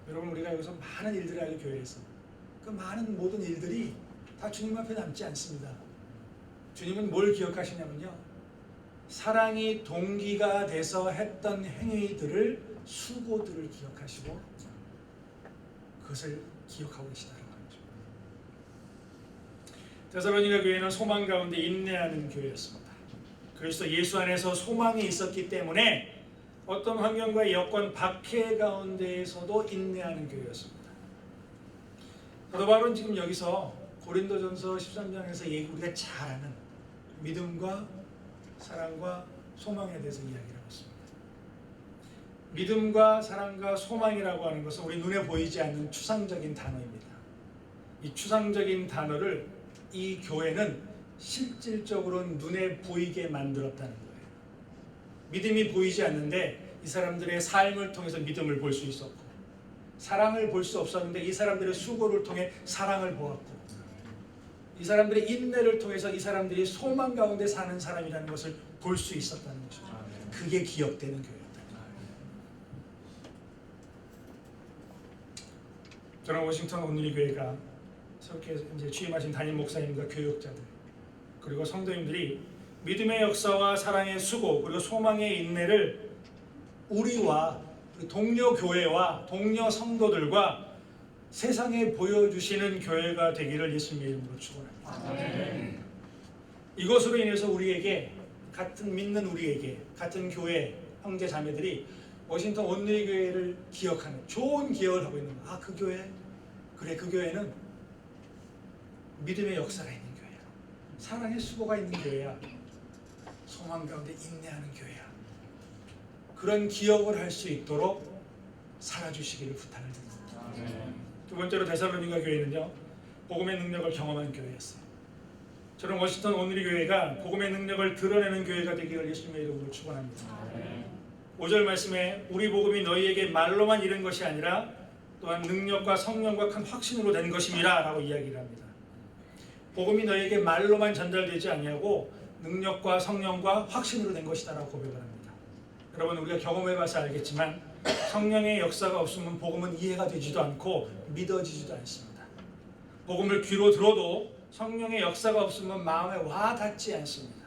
여러분, 우리가 여기서 많은 일들을 하죠. 교회에서 그 많은 모든 일들이 다 주님 앞에 남지 않습니다. 주님은 뭘 기억하시냐면요, 사랑이 동기가 돼서 했던 행위들을, 수고들을 기억하시고 그것을 기억하고 계시다는 거죠. 데살로니가 교회는 소망 가운데 인내하는 교회였습니다. 그리스도 예수 안에서 소망이 있었기 때문에 어떤 환경과 여건 박해 가운데에서도 인내하는 교회였습니다. 사도 바울은 지금 여기서 고린도전서 13장에서 우리가 잘 아는 믿음과 사랑과 소망에 대해서 이야기를 하고 있습니다. 믿음과 사랑과 소망이라고 하는 것은 우리 눈에 보이지 않는 추상적인 단어입니다. 이 추상적인 단어를 이 교회는 실질적으로 눈에 보이게 만들었다는 거예요. 믿음이 보이지 않는데 이 사람들의 삶을 통해서 믿음을 볼 수 있었고, 사랑을 볼 수 없었는데 이 사람들의 수고를 통해 사랑을 보았고, 이 사람들의 인내를 통해서 이 사람들이 소망 가운데 사는 사람이라는 것을 볼 수 있었다는 것입니다. 그게 기억되는 교회였다. 저는 워싱턴 온누리 교회가 새롭게 이제 취임하신 담임 목사님과 교육자들, 그리고 성도님들이 믿음의 역사와 사랑의 수고, 그리고 소망의 인내를 우리와 우리 동료 교회와 동료 성도들과 세상에 보여주시는 교회가 되기를 예수님의 이름으로 축원합니다. 이것으로 인해서 우리에게, 같은 믿는 우리에게, 같은 교회 형제 자매들이 워싱턴 온누리 교회를 기억하는 좋은 기억을 하고 있는 거예요. 아, 그 교회, 그래, 그 교회는 믿음의 역사가 있는 교회야, 사랑의 수고가 있는 교회야, 소망 가운데 인내하는 교회야. 그런 기억을 할 수 있도록 살아주시기를 부탁을 드립니다. 두 번째로 데살로니가 교회는요, 복음의 능력을 경험한 교회였어요. 저는 워싱턴 온누리 교회가 복음의 능력을 드러내는 교회가 되기를 예수님의 이름으로 축원합니다. 5절 말씀에 우리 복음이 너희에게 말로만 이른 것이 아니라 또한 능력과 성령과 큰 확신으로 된 것임이라 라고 이야기를 합니다. 복음이 너희에게 말로만 전달되지 아니하고 능력과 성령과 확신으로 된 것이다 라고 고백을 합니다. 여러분, 우리가 경험해봐서 알겠지만 성령의 역사가 없으면 복음은 이해가 되지도 않고 믿어지지도 않습니다. 복음을 귀로 들어도 성령의 역사가 없으면 마음에 와 닿지 않습니다.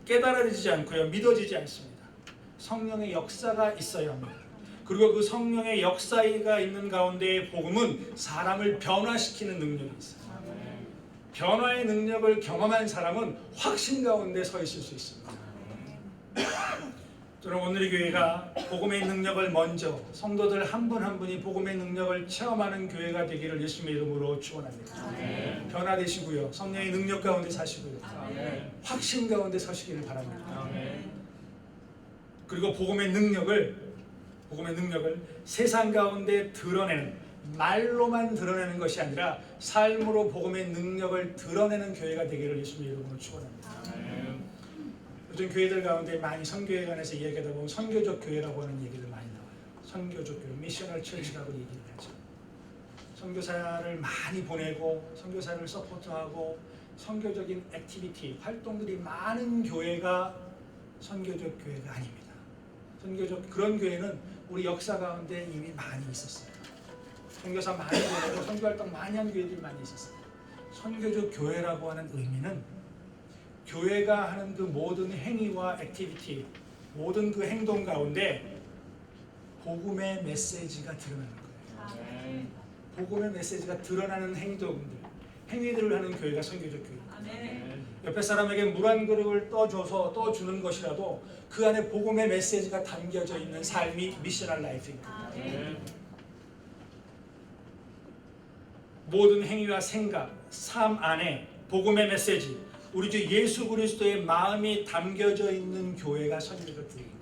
깨달아지지 않고요, 믿어지지 않습니다. 성령의 역사가 있어야 합니다. 그리고 그 성령의 역사가 있는 가운데 복음은 사람을 변화시키는 능력이 있어요. 변화의 능력을 경험한 사람은 확신 가운데 서 있을 수 있습니다. 저는 오늘의 교회가 복음의 능력을 먼저, 성도들 한 분 한 분이 복음의 능력을 체험하는 교회가 되기를 예수님의 이름으로 축원합니다. 변화되시고요, 성령의 능력 가운데 사시고요, 확신 가운데 서시기를 바랍니다. 그리고 복음의 능력을 세상 가운데 드러내는 말로만 드러내는 것이 아니라 삶으로 복음의 능력을 드러내는 교회가 되기를 예수님의 이름으로 축원합니다. 요즘 교회들 가운데 많이 선교에 관해서 이야기하다 보면 선교적 교회라고 하는 얘기들 많이 나와요. 선교적 교회, 미셔널 처치라고 얘기를 하죠. 선교사를 많이 보내고 선교사를 서포트하고 선교적인 액티비티, 활동들이 많은 교회가 선교적 교회가 아닙니다. 선교적 그런 교회는 우리 역사 가운데 이미 많이 있었어요. 선교사 많이 보내고 선교활동 많이 한 교회들이 많이 있었어요. 선교적 교회라고 하는 의미는 교회가 하는 그 모든 행위와 액티비티, 모든 그 행동 가운데 복음의 메시지가 드러나는 거예요. 복음의 메시지가 드러나는 행동들, 행위들을 하는 교회가 선교적 교회. 옆에 사람에게 물 한 그릇을 떠주는 것이라도 그 안에 복음의 메시지가 담겨져 있는 삶이 미셔널 라이프입니다. 모든 행위와 생각, 삶 안에 복음의 메시지, 우리 주 예수 그리스도의 마음이 담겨져 있는 교회가 선교적 교회입니다.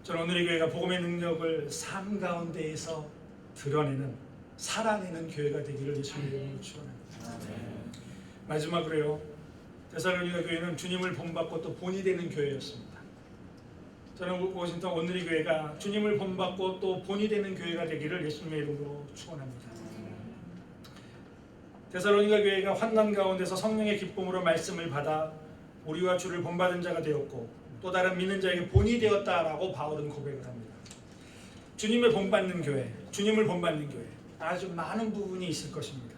저는 오늘 이 교회가 복음의 능력을 삶 가운데에서 드러내는, 살아내는 교회가 되기를 예수님의 이름으로 축원합니다. 마지막으로요, 데살로니가 교회는 주님을 본받고 또 본이 되는 교회였습니다. 저는 워싱턴 온누리 교회가 주님을 본받고 또 본이 되는 교회가 되기를 예수님의 이름으로 축원합니다. 데살로니가 교회가 환난 가운데서 성령의 기쁨으로 말씀을 받아 우리와 주를 본받은 자가 되었고 또 다른 믿는 자에게 본이 되었다라고 바울은 고백을 합니다. 주님을 본받는 교회, 주님을 본받는 교회, 아주 많은 부분이 있을 것입니다.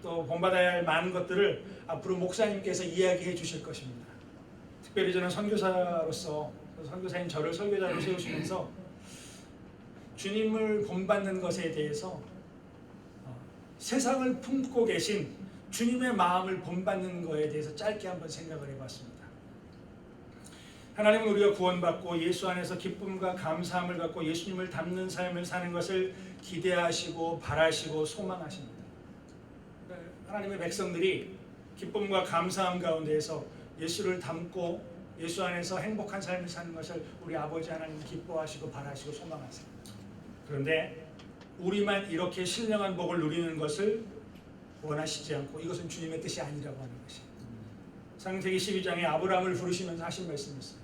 또 본받아야 할 많은 것들을 앞으로 목사님께서 이야기해 주실 것입니다. 특별히 저는 선교사로서 선교사인 저를 설교자로 세우시면서 주님을 본받는 것에 대해서 세상을 품고 계신 주님의 마음을 본받는 것에 대해서 짧게 한번 생각을 해봤습니다. 하나님은 우리가 구원받고 예수 안에서 기쁨과 감사함을 갖고 예수님을 닮는 삶을 사는 것을 기대하시고 바라시고 소망하십니다. 하나님의 백성들이 기쁨과 감사함 가운데에서 예수를 닮고 예수 안에서 행복한 삶을 사는 것을 우리 아버지 하나님 기뻐하시고 바라시고 소망하세요. 그런데 우리만 이렇게 신령한 복을 누리는 것을 원하시지 않고 이것은 주님의 뜻이 아니라고 하는 것이 창세기 12장에 아브라함을 부르시면서 하신 말씀이었어요.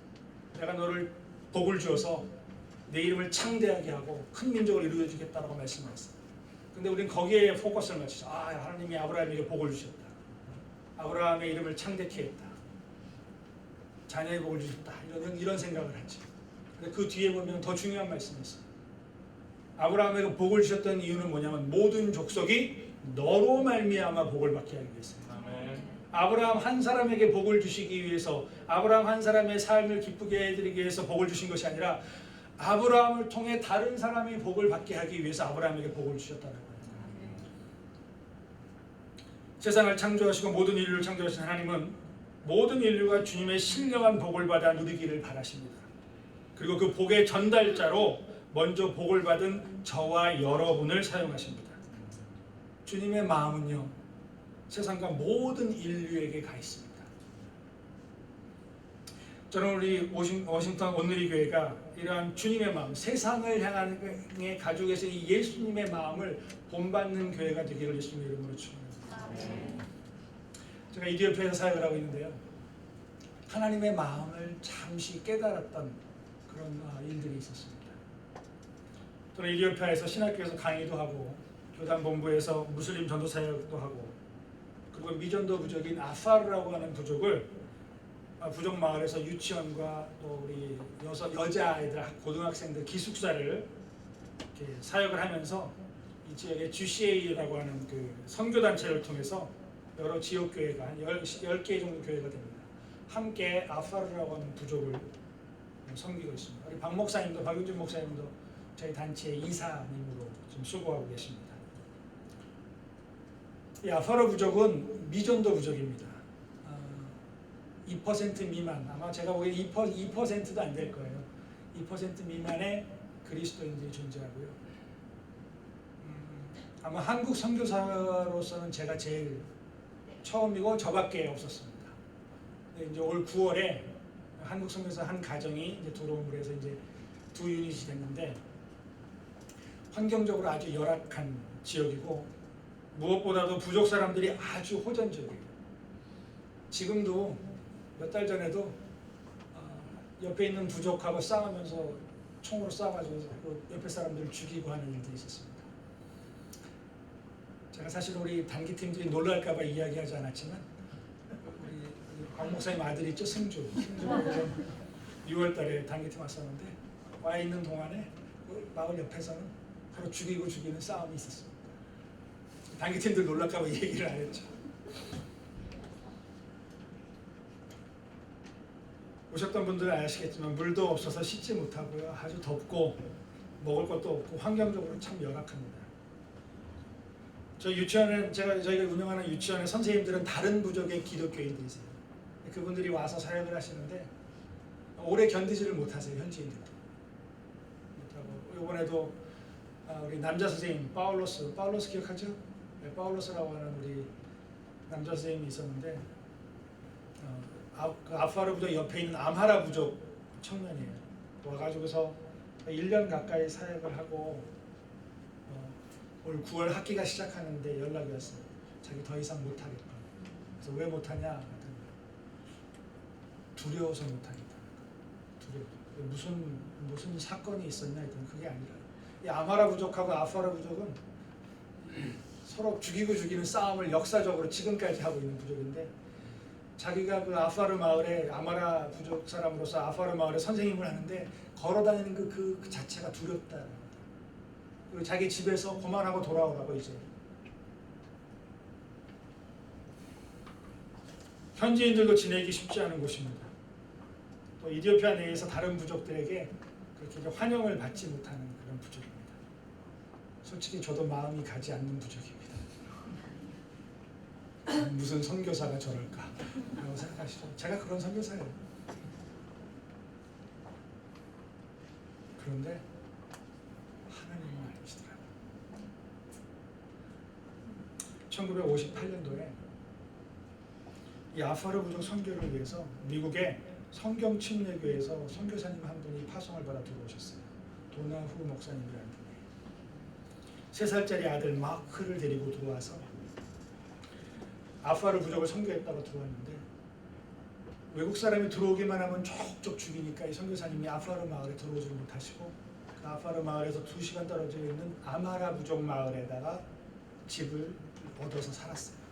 내가 너를 복을 주어서 내 이름을 창대하게 하고 큰 민족을 이루어주겠다라고 말씀하셨어요. 근데 우리는 거기에 포커스를 맞추죠. 하나님이 아브라함에게 복을 주셨다. 아브라함의 이름을 창대케 했다. 자녀의 복을 주셨다. 이런 생각을 하죠. 근데 그 뒤에 보면 더 중요한 말씀이 있어요. 아브라함에게 복을 주셨던 이유는 뭐냐면 모든 족속이 너로 말미암아 복을 받게 하기 위해서예요. 아브라함 한 사람에게 복을 주시기 위해서, 아브라함 한 사람의 삶을 기쁘게 해드리기 위해서 복을 주신 것이 아니라 아브라함을 통해 다른 사람이 복을 받게 하기 위해서 아브라함에게 복을 주셨다는 거예요. 세상을 창조하시고 모든 인류를 창조하신 하나님은 모든 인류가 주님의 신령한 복을 받아 누리기를 바라십니다. 그리고 그 복의 전달자로 먼저 복을 받은 저와 여러분을 사용하십니다. 주님의 마음은요, 세상과 모든 인류에게 가 있습니다. 저는 우리 워싱턴 온누리 교회가 이러한 주님의 마음, 세상을 향해 가지고 계신 이 예수님의 마음을 본받는 교회가 되기를 예수님의 이름으로 축원합니다. 제가 이디오피아에서 사역을 하고 있는데요, 하나님의 마음을 잠시 깨달았던 그런 일들이 있었습니다. 저는 이디오피아에서 신학교에서 강의도 하고 교단 본부에서 무슬림 전도 사역도 하고 그리고 미전도 부족인 아파르라고 하는 부족을 부족 마을에서 유치원과 또 우리 여자아이들, 고등학생들 기숙사를 이렇게 사역을 하면서 이 지역의 GCA라고 하는 그 선교단체를 통해서 여러 지역교회가 한 10개 정도 교회가 됩니다. 함께 아파르라고 하는 부족을 섬기고 있습니다. 우리 박 목사님도, 박윤준 목사님도 저희 단체의 이사님으로 좀 수고하고 계십니다. 이 아파르 부족은 미전도 부족입니다. 2% 미만, 아마 제가 보기엔 2%도 안 될 거예요. 2% 미만의 그리스도인들이 존재하고요. 아마 한국 선교사로서는 제가 제일 처음이고 저밖에 없었습니다. 근데 이제 올 9월에 한국 선교사 한 가정이 이제 들어옴으로 해서 이제 2 유닛이 됐는데 환경적으로 아주 열악한 지역이고 무엇보다도 부족 사람들이 아주 호전적이에요. 지금도 몇 달 전에도 옆에 있는 부족하고 싸우면서 총으로 쏴가지고 그 옆에 사람들을 죽이고 하는 일들이 있었습니다. 제가 사실 우리 단기팀들이 놀랄까봐 이야기하지 않았지만 우리 곽 목사님 아들 있죠? 승주가 6월달에 단기팀 왔었는데 와 있는 동안에 그 마을 옆에서는 서로 죽이는 싸움이 있었습니다. 단기팀들 놀랄까봐 얘기를 안 했죠. 오셨던 분들은 아시겠지만 물도 없어서 씻지 못하고요. 아주 덥고 먹을 것도 없고 환경적으로 참 열악합니다. 저희가 운영하는 유치원의 선생님들은 다른 부족의 기독교인들이세요. 그분들이 와서 사역을 하시는데 오래 견디지를 못하세요. 현지인들도 못하고. 이번에도 우리 남자 선생님 파울로스 기억하죠? 네, 파울로스라고 하는 우리 남자 선생님이 있었는데 그 아파르 부족 옆에 있는 암하라 부족 청년이에요. 와가지고서 1년 가까이 사역을 하고 올 9월 학기가 시작하는데 연락이 왔어요. 자기 더 이상 못하겠다. 그래서 왜 못하냐? 두려워서 못하겠다. 두려워. 무슨 사건이 있었냐 했더니 그게 아니라 이 암하라 부족하고 아파르 부족은 서로 죽이는 싸움을 역사적으로 지금까지 하고 있는 부족인데 자기가 그 아파르 마을에 아마라 부족 사람으로서 아파르 마을에 선생님을 하는데 걸어다니는 그 자체가 두렵다. 그리고 자기 집에서 그만하고 돌아오라고 이제. 현지인들도 지내기 쉽지 않은 곳입니다. 또 이디오피아 내에서 다른 부족들에게 그렇게 이제 환영을 받지 못하는 그런 부족입니다. 솔직히 저도 마음이 가지 않는 부족입니다. 무슨 선교사가 저럴까 라고 생각하시죠. 제가 그런 선교사예요. 그런데 하나님은 아니시더라고요. 1958년도에 이 아파르 부족 선교를 위해서 미국의 성경 침례교회에서 선교사님 한 분이 파송을 받아 들어오셨어요. 도나후 목사님이라는 분이 3살짜리 아들 마크를 데리고 들어와서 아파르 부족을 선교했다고 들어왔는데 외국 사람이 들어오기만 하면 족족 죽이니까 이 선교사님이 아파르 마을에 들어오지 못하시고 그 아파르 마을에서 2시간 떨어져 있는 아마라 부족 마을에다가 집을 얻어서 살았어요.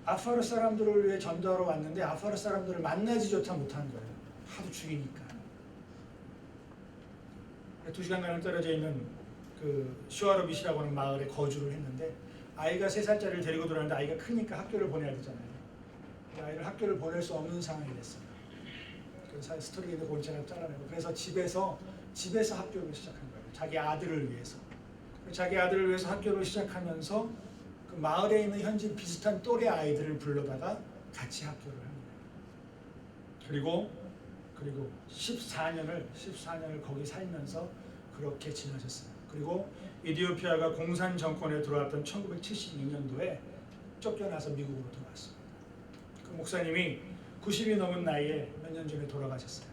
아파르 사람들을 위해 전도하러 왔는데 아파르 사람들을 만나지조차 못한 거예요. 하도 죽이니까. 2시간가량 떨어져 있는 그 슈아르빗이라고 하는 마을에 거주를 했는데 아이가 3살짜리를 데리고 들어왔는데 아이가 크니까 학교를 보내야 되잖아요. 그 아이를 학교를 보낼 수 없는 상황이 됐어요. 그 스토리에 본 제가 잘라내고 그래서 집에서 학교를 시작한 거예요. 자기 아들을 위해서. 자기 아들을 위해서 학교를 시작하면서 그 마을에 있는 현지 비슷한 또래 아이들을 불러다가 같이 학교를 합니다. 그리고 14년을 거기 살면서 그렇게 지내셨어요. 그리고 이디오피아가 공산 정권에 들어왔던 1972년도에 쫓겨나서 미국으로 돌아왔습니다. 그 목사님이 90이 넘은 나이에 몇 년 전에 돌아가셨어요.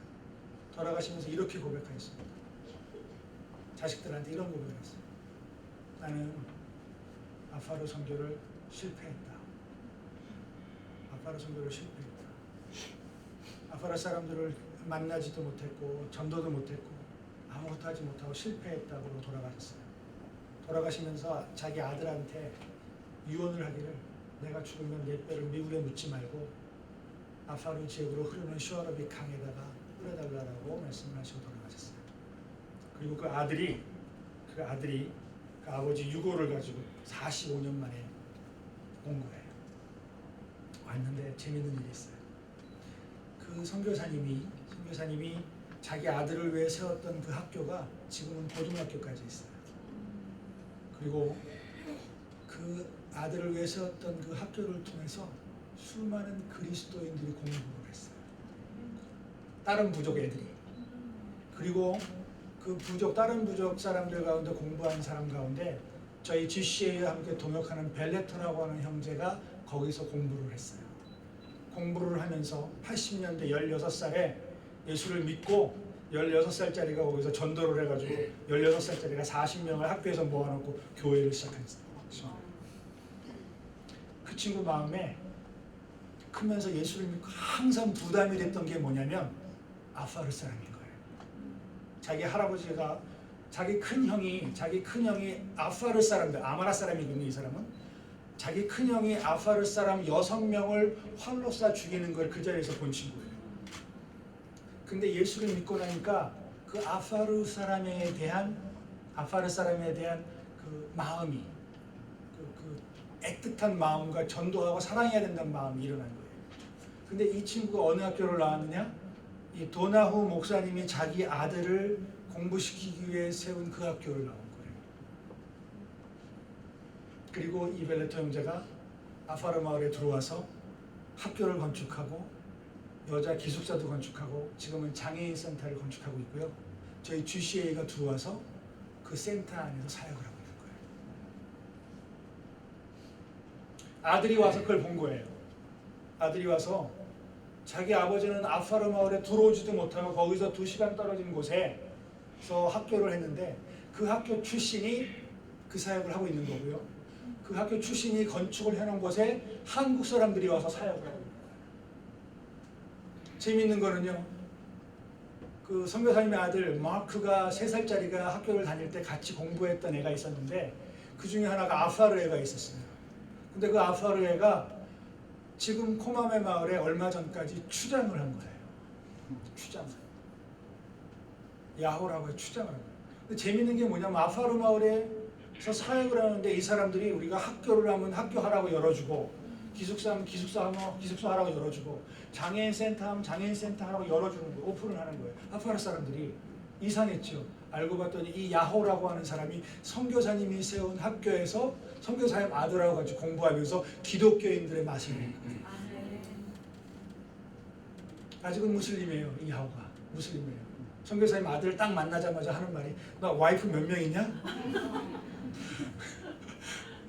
돌아가시면서 이렇게 고백하셨습니다. 자식들한테 이런 고백을 했어요. 나는 아파르 선교를 실패했다. 아파르 사람들을 만나지도 못했고 전도도 못했고 아무것도 하지 못하고 실패했다고 돌아가셨어요. 돌아가시면서 자기 아들한테 유언을 하기를 내가 죽으면 내 뼈를 미국에 묻지 말고 아파르 지역으로 흐르는 슈아르빗 강에다가 뿌려달라고 말씀을 하시고 돌아가셨어요. 그리고 그 아들이 그 아버지 유고를 가지고 45년 만에 온 거예요. 왔는데 재밌는 일이 있어요. 그 선교사님이 자기 아들을 위해 세웠던 그 학교가 지금은 고등학교까지 있어요. 그리고 그 아들을 위해 세웠던 그 학교를 통해서 수많은 그리스도인들이 공부를 했어요. 다른 부족 애들이. 그리고 그 다른 부족 사람들 가운데 공부한 사람 가운데 저희 GCA와 함께 동역하는 벨레터라고 하는 형제가 거기서 공부를 했어요. 공부를 하면서 80년대 16살에 예수를 믿고 16살짜리가 거기서 전도를 해가지고 16살짜리가 40명을 학교에서 모아놓고 교회를 시작한 친구. 그 친구 마음에 크면서 예수를 믿고 항상 부담이 됐던 게 뭐냐면 아파르 사람인 거예요. 자기 할아버지가 자기 큰형이 아파르 사람들, 아마라 사람이군요. 이 사람은 자기 큰형이 아파르 사람 6명을 활로 쏴 죽이는 걸 그 자리에서 본 친구예요. 근데 예수를 믿고 나니까 그 아파르 사람에 대한 그 마음이 그 애틋한 마음과 전도하고 사랑해야 된다는 마음이 일어난 거예요. 근데 이 친구가 어느 학교를 나왔느냐? 이 도나후 목사님이 자기 아들을 공부시키기 위해 세운 그 학교를 나온 거예요. 그리고 이벨레토 형제가 아파르 마을에 들어와서 학교를 건축하고 여자 기숙사도 건축하고 지금은 장애인 센터를 건축하고 있고요. 저희 GCA가 들어와서 그 센터 안에서 사역을 하고 있는 거예요. 아들이 와서 그걸 본 거예요. 아들이 와서 자기 아버지는 아파르 마을에 들어오지도 못하고 거기서 2시간 떨어진 곳에서 학교를 했는데 그 학교 출신이 그 사역을 하고 있는 거고요. 그 학교 출신이 건축을 해놓은 곳에 한국 사람들이 와서 사역을 하고 있는 거예요. 재미있는 거는요. 그 선교사님의 아들 마크가 3살짜리가 학교를 다닐 때 같이 공부했던 애가 있었는데 그 중에 하나가 아파르 애가 있었어요. 근데 그 아파르 애가 지금 코마메 마을에 얼마 전까지 추장을 한 거예요. 추장을. 야호라고 추장을 한 거예요. 근데 재밌는 게 뭐냐면 아파르 마을에서 사역을 하는데 이 사람들이 우리가 학교를 하면 학교 하라고 열어주고 기숙사 하면 기숙사 하면 기숙사 하라고 열어주고 장애인 센터 하면 장애인 센터 하라고 열어주는 거예요. 오픈을 하는 거예요. 아파르 사람들이 이상했죠. 알고 봤더니 이 야호라고 하는 사람이 선교사님이 세운 학교에서 선교사님 아들하고 같이 공부하면서 기독교인들의 맛을 보는 거예요. 아직은 무슬림이에요. 이 야호가 무슬림이에요. 선교사님 아들을 딱 만나자마자 하는 말이 너 와이프 몇 명이냐?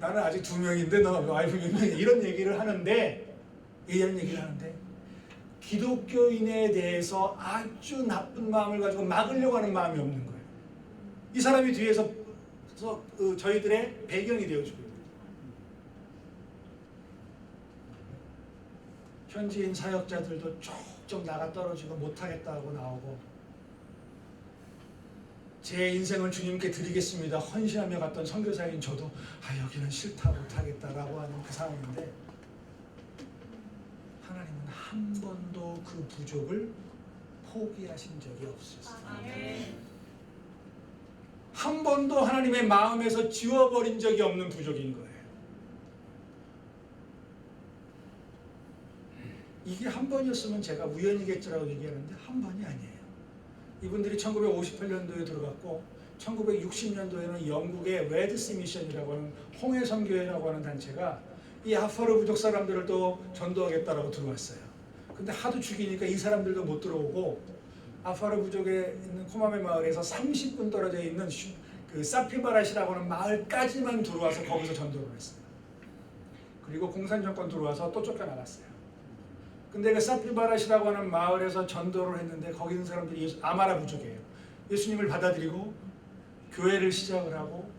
나는 아직 2명인데 너 와이프 몇 명이냐? 이런 얘기를 하는데 기독교인에 대해서 아주 나쁜 마음을 가지고 막으려고 하는 마음이 없는 거예요. 이 사람이 뒤에서 저희들의 배경이 되어주고 있는 거예요. 현지인 사역자들도 쭉 나가 떨어지고 못하겠다고 나오고 제 인생을 주님께 드리겠습니다 헌신하며 갔던 선교사인 저도 여기는 싫다 못하겠다라고 하는 그 상황인데 하나님은 한 번도 그 부족을 포기하신 적이 없으셨어요. 한 번도 하나님의 마음에서 지워버린 적이 없는 부족인 거예요. 이게 한 번이었으면 제가 우연이겠지라고 얘기하는데 한 번이 아니에요. 이분들이 1958년도에 들어갔고 1960년도에는 영국의 레드시 미션이라고 하는 홍해 선교회라고 하는 단체가 이 아파르 부족 사람들을 또 전도하겠다라고 들어왔어요. 근데 하도 죽이니까 이 사람들도 못 들어오고 아파르 부족에 있는 코마메 마을에서 30분 떨어져 있는 그 사피바라시라고 하는 마을까지만 들어와서 거기서 전도를 했어요. 그리고 공산정권 들어와서 또 쫓겨나갔어요. 근데 그 사피바라시라고 하는 마을에서 전도를 했는데 거기 있는 사람들이 아마라 부족이에요. 예수님을 받아들이고 교회를 시작을 하고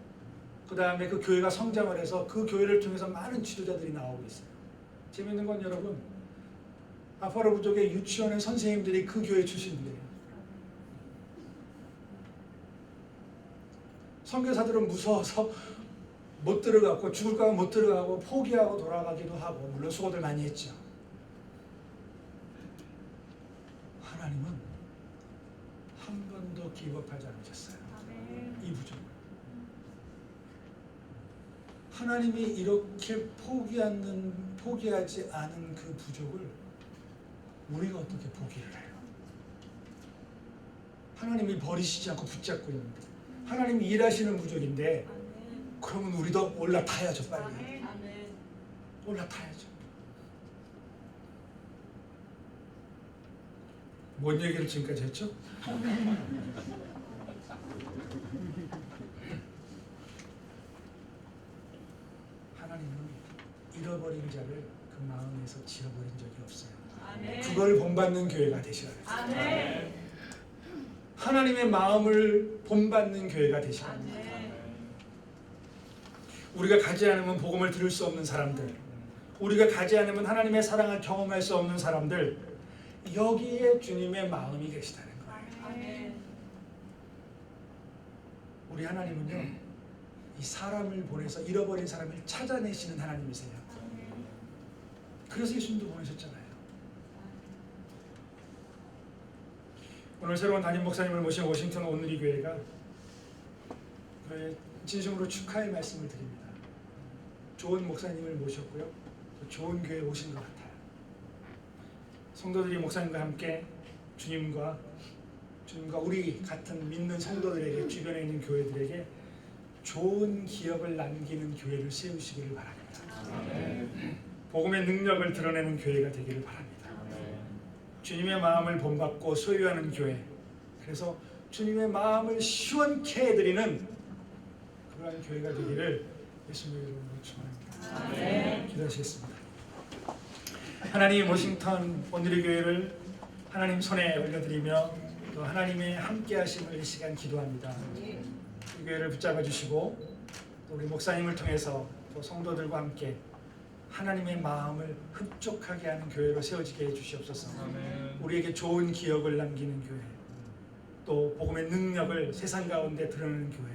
그 다음에 그 교회가 성장을 해서 그 교회를 통해서 많은 지도자들이 나오고 있어요. 재밌는 건 여러분 아파르 부족의 유치원의 선생님들이 그 교회 출신들이에요. 선교사들은 무서워서 못 들어갔고 죽을까 봐 못 들어가고 포기하고 돌아가기도 하고 물론 수고들 많이 했죠. 하나님은 한 번도 기겁하지 않으셨어요. 이 부족. 하나님이 이렇게 포기하지 않은 그 부족을 우리가 어떻게 포기를 해요? 하나님이 버리시지 않고 붙잡고 있는데 하나님이 일하시는 부족인데 그러면 우리도 올라타야죠. 빨리 올라타야죠. 뭔 얘기를 지금까지 했죠? 하나님은 잃어버린 자를 그 마음에서 지워버린 적이 없어요. 그걸 본받는 교회가 되셔야 돼요. 하나님의 마음을 본받는 교회가 되시기 바랍니다. 우리가 가지 않으면 복음을 들을 수 없는 사람들, 우리가 가지 않으면 하나님의 사랑을 경험할 수 없는 사람들, 여기에 주님의 마음이 계시다는 거예요. 우리 하나님은요, 이 사람을 보내서 잃어버린 사람을 찾아내시는 하나님이세요. 그래서 예수님도 보내셨잖아요. 오늘 새로운 담임 목사님을 모신 워싱턴 온누리 교회가 진심으로 축하의 말씀을 드립니다. 좋은 목사님을 모셨고요, 또 좋은 교회에 오신 것 같아요. 성도들이 목사님과 함께 주님과 우리 같은 믿는 성도들에게, 주변에 있는 교회들에게 좋은 기억을 남기는 교회를 세우시기를 바랍니다. 복음의 능력을 드러내는 교회가 되기를 바랍니다. 주님의 마음을 본받고 소유하는 교회, 그래서 주님의 마음을 시원케 해드리는 그러한 교회가 되기를 예수님의 이름으로 축원합니다. 기도하시겠습니다. 하나님, 워싱턴 온누리 교회를 하나님 손에 올려드리며 또 하나님의 함께하심을 이 시간 기도합니다. 이 교회를 붙잡아 주시고 또 우리 목사님을 통해서 또 성도들과 함께 하나님의 마음을 흡족하게 하는 교회로 세워지게 해주시옵소서. 우리에게 좋은 기억을 남기는 교회, 또 복음의 능력을 세상 가운데 드러내는 교회,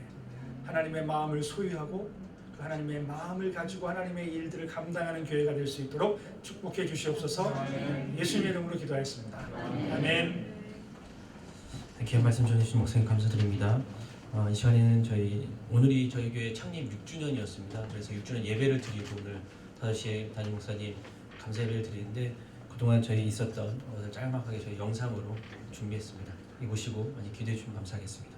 하나님의 마음을 소유하고 그 하나님의 마음을 가지고 하나님의 일들을 감당하는 교회가 될 수 있도록 축복해 주시옵소서. 예수님의 이름으로 기도하였습니다. 아멘. 귀한 말씀 전해주신 목사님 감사드립니다. 이 시간에는 오늘이 저희 교회 창립 6주년이었습니다. 그래서 6주년 예배를 드리고 오늘 5시에 담임 목사님 감사 예배를 드리는데, 그동안 저희 있었던 것을 짤막하게 저희 영상으로 준비했습니다. 이 보시고 많이 기대해 주시면 감사하겠습니다.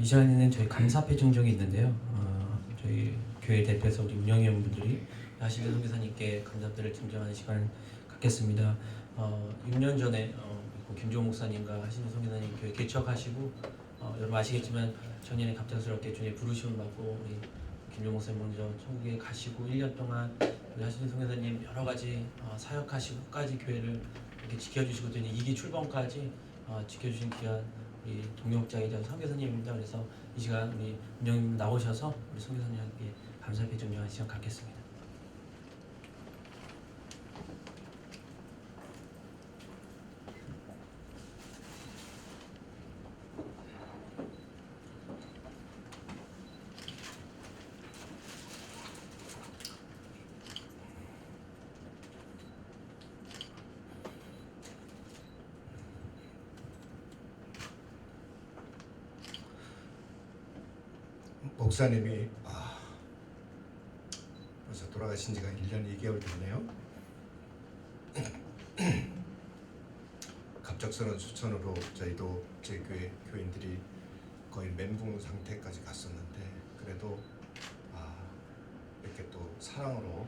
이 시간에는 저희 감사패 증정이 있는데요. 저희 교회 대표에서 우리 운영위원분들이 하시는 선교사님께 감사패를 증정하는 시간을 갖겠습니다. 6년 전에 김종호 목사님과 하신주 선교사님 교회 개척하시고 여러분 아시겠지만 작년에 갑작스럽게 주님의 부르심을 받고 우리 김종호 목사님 먼저 천국에 가시고 1년 동안 우리 하신주 선교사님 여러 가지 사역하시고 끝까지 교회를 이렇게 지켜주시고 또 2기 출범까지 지켜주신 귀한 우리 동역자이자 선교사님입니다. 그래서 이 시간 우리 운영님 나오셔서 우리 선교사님께 감사의 정정한 시간 갖겠습니다. 목사님이 벌써 돌아가신 지가 1년 2개월 됐네요. 갑작스러운 수천으로 저희도 제 교회 교인들이 거의 멘붕 상태까지 갔었는데 그래도 이렇게 또 사랑으로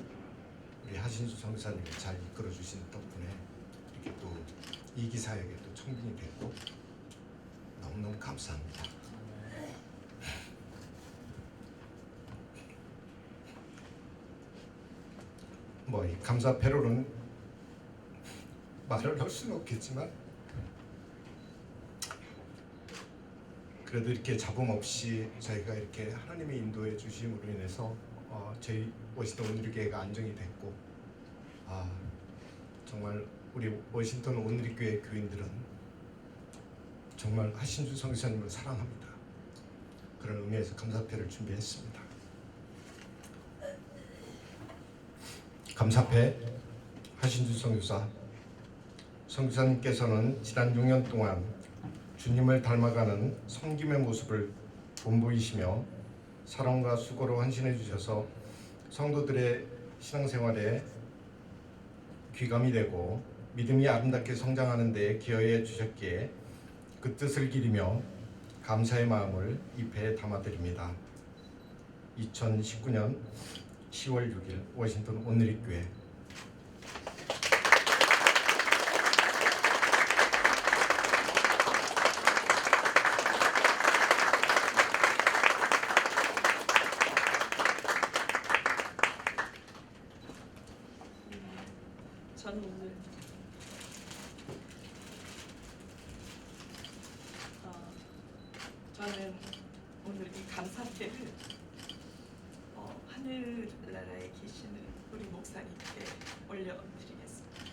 우리 하신주 선교사님이 잘 이끌어 주신 덕분에 이렇게 또 이기 사역에 또 청빙이 됐고 너무너무 감사합니다. 이 감사 패로는 말을 할 수는 없겠지만 그래도 이렇게 잡음 없이 저희가 이렇게 하나님의 인도해 주심으로 인해서 저희 워싱턴 온누리교회가 안정이 됐고 정말 우리 워싱턴 온누리교회 교인들은 정말 하신주 선교사님을 사랑합니다. 그런 의미에서 감사패를 준비했습니다. 감사패 하신주 선교사 선교사님께서는 지난 6년 동안 주님을 닮아가는 섬김의 모습을 본보이시며 사랑과 수고로 헌신해 주셔서 성도들의 신앙생활에 귀감이 되고 믿음이 아름답게 성장하는 데 기여해 주셨기에 그 뜻을 기리며 감사의 마음을 이 패에 담아드립니다. 2019년 10월 6일 워싱턴 온누리교회. 저는 오늘 이 감사패를 하늘나라에 계시는 우리 목사님께 올려드리겠습니다.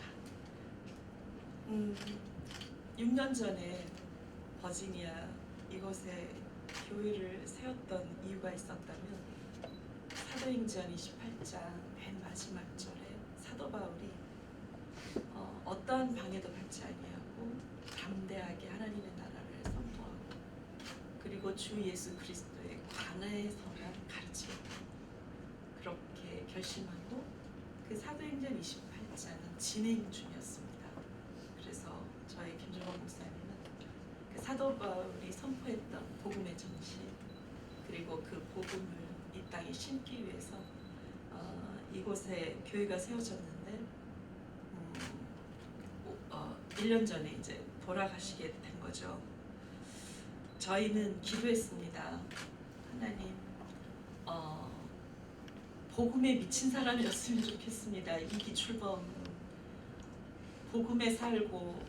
6년 전에 버지니아 이곳에 교회를 세웠던 이유가 있었다면 사도행전 28장 맨 마지막 절에 사도 바울이 어떠한 방해도 받지 아니하고 담대하게 하나님의 나라를 선포하고 그리고 주 예수 그리스도의 관하에서만 가르치고 그렇게 결심하고 그 사도행전 28장은 진행 중이었습니다. 그래서 저희 김종원 목사님은 그 사도 바울이 선포했던 복음의 정신 그리고 그 복음을 이 땅에 심기 위해서 이곳에 교회가 세워졌는데 1년 전에 이제 돌아가시게 된 거죠. 저희는 기도했습니다. 하나님, 복음에 미친 사람이었으면 좋겠습니다. 이기 출범, 복음에 살고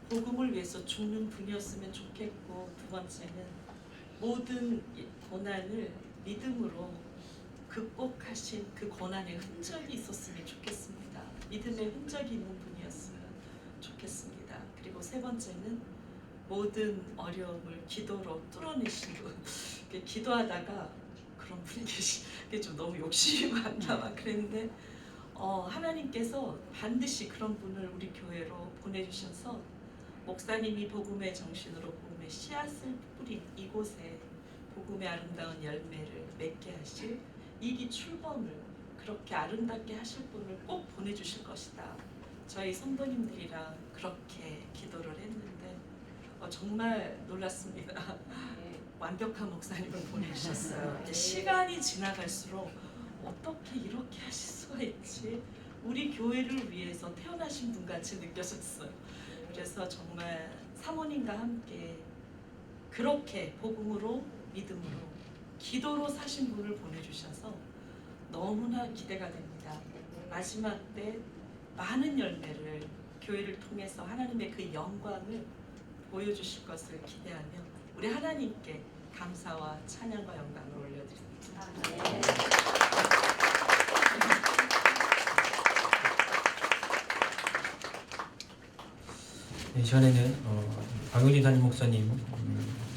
복음을 위해서 죽는 분이었으면 좋겠고, 두 번째는 모든 고난을 믿음으로 극복하신 그 고난의 흔적이 있었으면 좋겠습니다. 믿음의 흔적이 있는 분이었으면 좋겠습니다. 그리고 세 번째는 모든 어려움을 기도로 뚫어내신 분. 기도하다가 그런 분이 계시게 좀 너무 욕심이 많나 봐 그랬는데 하나님께서 반드시 그런 분을 우리 교회로 보내주셔서 목사님이 복음의 정신으로 복음의 씨앗을 뿌린 이곳에 복음의 아름다운 열매를 맺게 하실 이기 출범을 그렇게 아름답게 하실 분을 꼭 보내주실 것이다. 저희 성도님들이랑 그렇게 기도를 했는데 정말 놀랐습니다. 완벽한 목사님을 보내주셨어요. 시간이 지나갈수록 어떻게 이렇게 하실 수가 있지? 우리 교회를 위해서 태어나신 분 같이 느껴졌어요. 그래서 정말 사모님과 함께 그렇게 복음으로 믿음으로 기도로 사신 분을 보내주셔서 너무나 기대가 됩니다. 마지막 때 많은 열매를 교회를 통해서 하나님의 그 영광을 보여주실 것을 기대하며 우리 하나님께 감사와 찬양과 영광을 올려드립니다. 네, 이 시간에는 박용진 담임 목사님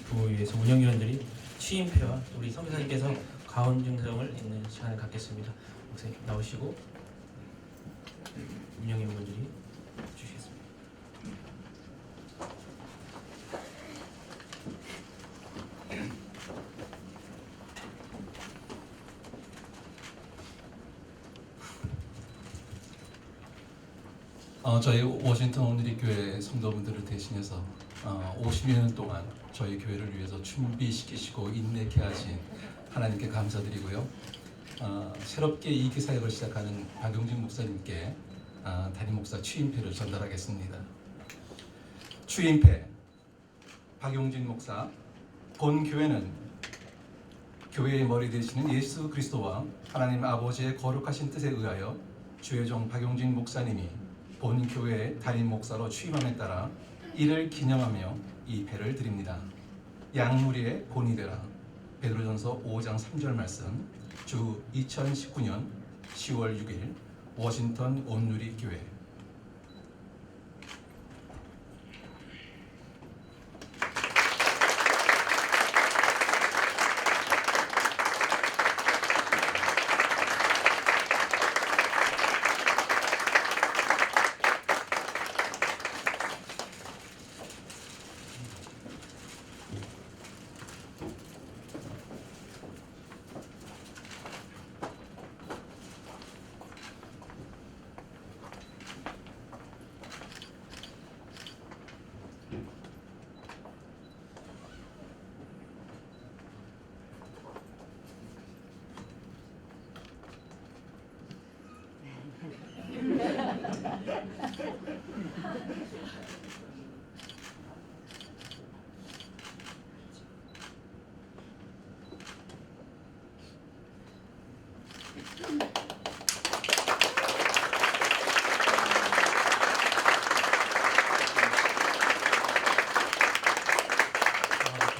부위에서 운영위원들이 취임패와 우리 선교사님께서 가온 증정을 읽는 시간을 갖겠습니다. 목사님 나오시고 운영위원분들이 주시겠습니다. 저희 워싱턴 온누리교회 성도분들을 대신해서 50년 동안 저희 교회를 위해서 준비시키시고 인내케 하신 하나님께 감사드리고요. 새롭게 이 기사역을 시작하는 박용진 목사님께 담임 목사 취임패를 전달하겠습니다. 취임패 박용진 목사. 본 교회는 교회의 머리 되시는 예수 그리스도와 하나님 아버지의 거룩하신 뜻에 의하여 주의 종 박용진 목사님이 본 교회의 담임 목사로 취임함에 따라 이를 기념하며 이 패를 드립니다. 양무리의 본이 되라. 베드로전서 5장 3절 말씀. 주 2019년 10월 6일 워싱턴 온누리 교회.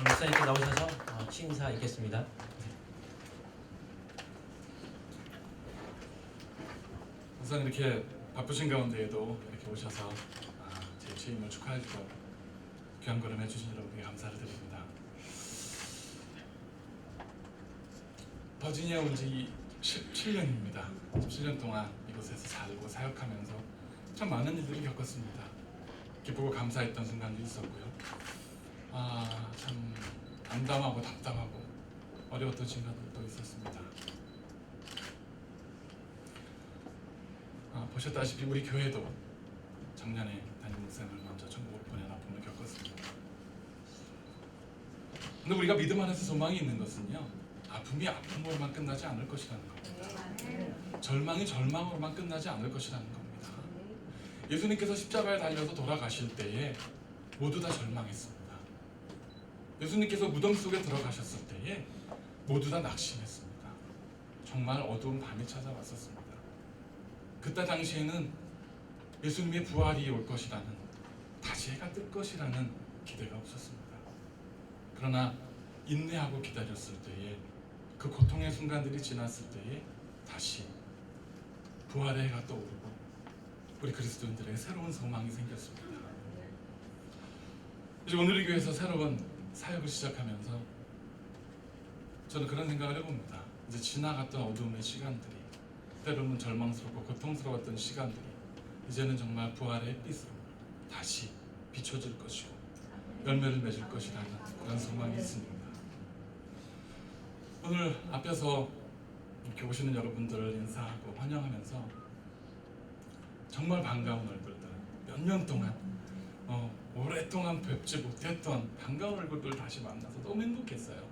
목사님께 나오셔서 취임사 읽겠습니다. 우선 이렇게 바쁘신 가운데에도 이렇게 오셔서 제 취임을 축하해주고 귀한 걸음 해주신 여러분께 감사를 드립니다. 버지니아 온 지 17년입니다. 17년 동안 이곳에서 살고 사역하면서 참 많은 일들을 겪었습니다. 기쁘고 감사했던 순간도 있었고요. 참 암담하고 답답하고 어려웠던 순간도 있었습니다. 보셨다시피 우리 교회도 작년에 담임 목사님을 먼저 천국으로 보낸 아픔을 겪었습니다. 근데 우리가 믿음 안에서 소망이 있는 것은요, 아픔이 아픔으로만 끝나지 않을 것이라는 겁니다. 절망이 절망으로만 끝나지 않을 것이라는 겁니다. 예수님께서 십자가에 달려서 돌아가실 때에 모두 다 절망했습니다. 예수님께서 무덤 속에 들어가셨을 때에 모두 다 낙심했습니다. 정말 어두운 밤이 찾아왔었습니다. 그때 당시에는 예수님의 부활이 올 것이라는, 다시 해가 뜰 것이라는 기대가 없었습니다. 그러나 인내하고 기다렸을 때에, 그 고통의 순간들이 지났을 때에 다시 부활의 해가 떠오르고 우리 그리스도인들의 새로운 소망이 생겼습니다. 이제 오늘 이 교회에서 새로운 사역을 시작하면서 저는 그런 생각을 해봅니다. 이제 지나갔던 어두움의 시간들이, 때로는 절망스럽고 고통스러웠던 시간들이 이제는 정말 부활의 햇빛으로 다시 비춰질 것이고 열매를 맺을 것이라는 그런 소망이 있습니다. 오늘 앞에서 이렇게 오시는 여러분들을 인사하고 환영하면서 정말 반가운 얼굴들, 몇 년 동안 오랫동안 뵙지 못했던 반가운 얼굴들 다시 만나서 너무 행복했어요.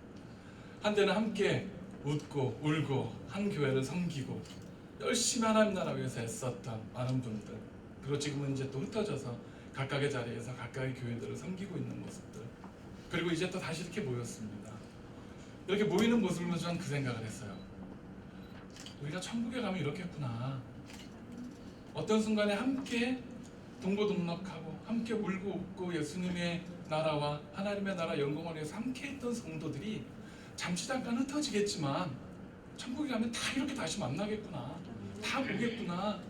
한때는 함께 웃고 울고 한 교회를 섬기고 열심히 하나님 나라 위해서 애썼던 많은 분들, 그리고 지금은 이제 또 흩어져서 각각의 자리에서 각각의 교회들을 섬기고 있는 모습들, 그리고 이제 또 다시 이렇게 모였습니다. 이렇게 모이는 모습을 보면서 저는 그 생각을 했어요. 우리가 천국에 가면 이렇겠구나. 어떤 순간에 함께 동고동락하고 함께 울고 웃고 예수님의 나라와 하나님의 나라 영광을 위해서 함께 했던 성도들이 잠시 잠깐 흩어지겠지만 천국에 가면 다 이렇게 다시 만나겠구나. 다 보겠구나.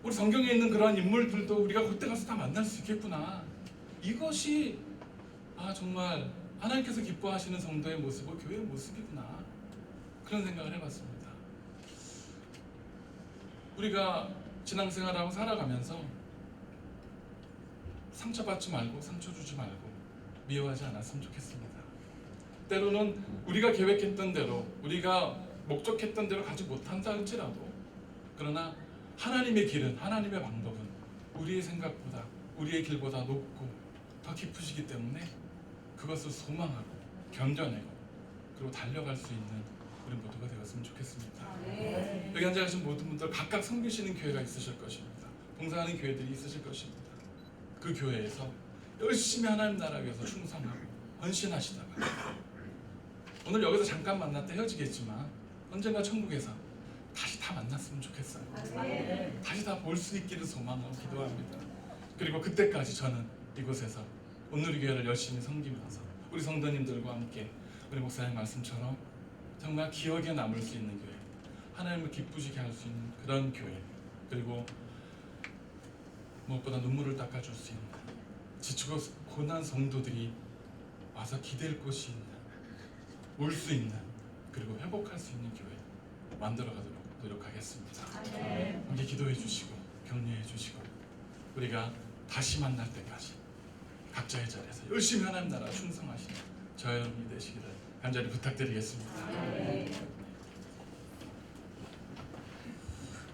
우리 성경에 있는 그러한 인물들도 우리가 그때 가서 다 만날 수 있겠구나. 이것이 정말 하나님께서 기뻐하시는 성도의 모습은 교회의 모습이구나. 그런 생각을 해봤습니다. 우리가 신앙생활하고 살아가면서 상처받지 말고 상처 주지 말고 미워하지 않았으면 좋겠습니다. 때로는 우리가 계획했던 대로 우리가 목적했던 대로 가지 못한다 할지라도, 그러나 하나님의 길은, 하나님의 방법은 우리의 생각보다, 우리의 길보다 높고 더 깊으시기 때문에 그것을 소망하고 견뎌내고 그리고 달려갈 수 있는 우리 모두가 되었으면 좋겠습니다. 여기 앉아 계신 모든 분들 각각 섬기시는 교회가 있으실 것입니다. 봉사하는 교회들이 있으실 것입니다. 그 교회에서 열심히 하나님 나라 위해서 충성하고 헌신하시다가 오늘 여기서 잠깐 만났다 헤어지겠지만 언젠가 천국에서 다시 다 만났으면 좋겠어요. 다시 다 볼 수 있기를 소망하고 기도합니다. 그리고 그때까지 저는 이곳에서 온누리교회를 열심히 섬기면서 우리 성도님들과 함께 우리 목사님 말씀처럼 정말 기억에 남을 수 있는 교회, 하나님을 기쁘시게 할 수 있는 그런 교회, 그리고 무엇보다 눈물을 닦아줄 수 있는, 지치고 고난 성도들이 와서 기댈 곳이 있는, 올 수 있는, 그리고 회복할 수 있는 교회 만들어가도록 노력하겠습니다. 함께 기도해 주시고 격려해 주시고 우리가 다시 만날 때까지 각자의 자리에서 열심히 하나님 나라 충성하시는 저 여러분이 되시기를 간절히 부탁드리겠습니다.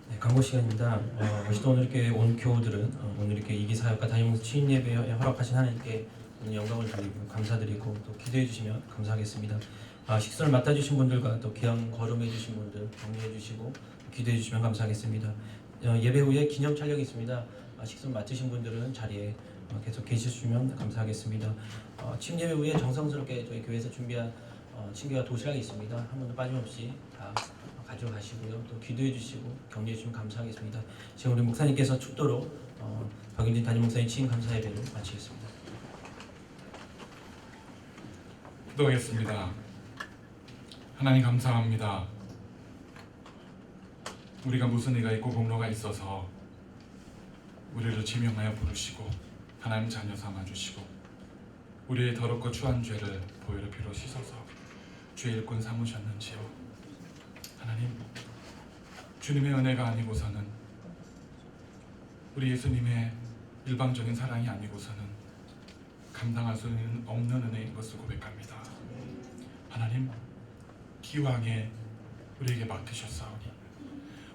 네, 광고 시간입니다. 멋있던 오늘교회 온 교우들은 오늘 이렇게 이기 사역과 담임 취임 예배에 허락하신 하나님께 오늘 영광을 드리고 감사드리고 또 기도해 주시면 감사하겠습니다. 식선을 맡아주신 분들과 또 귀한 걸음해 주신 분들 격려해 주시고 기도해 주시면 감사하겠습니다. 예배 후에 기념 촬영이 있습니다. 식선 맡으신 분들은 자리에 계속 계셔주시면 감사하겠습니다. 취임 예배 후에 정성스럽게 저희 교회에서 준비한 친교와 도시락이 있습니다. 한 번도 빠짐없이 다 가져가시고요. 또 기도해 주시고 격려해 주시면 감사하겠습니다. 지금 우리 목사님께서 축도로 박윤진 담임 목사님 취임 감사 예배를 마치겠습니다. 기도하겠습니다. 하나님 감사합니다. 우리가 무슨 의가 있고 공로가 있어서 우리를 지명하여 부르시고 하나님 자녀 삼아주시고 우리의 더럽고 추한 죄를 보혈의 피로 씻어서 죄 일꾼 삼으셨는지요. 하나님, 주님의 은혜가 아니고서는, 우리 예수님의 일방적인 사랑이 아니고서는 감당할 수 없는 은혜인 것을 고백합니다. 하나님, 기왕에 우리에게 맡기셨사오니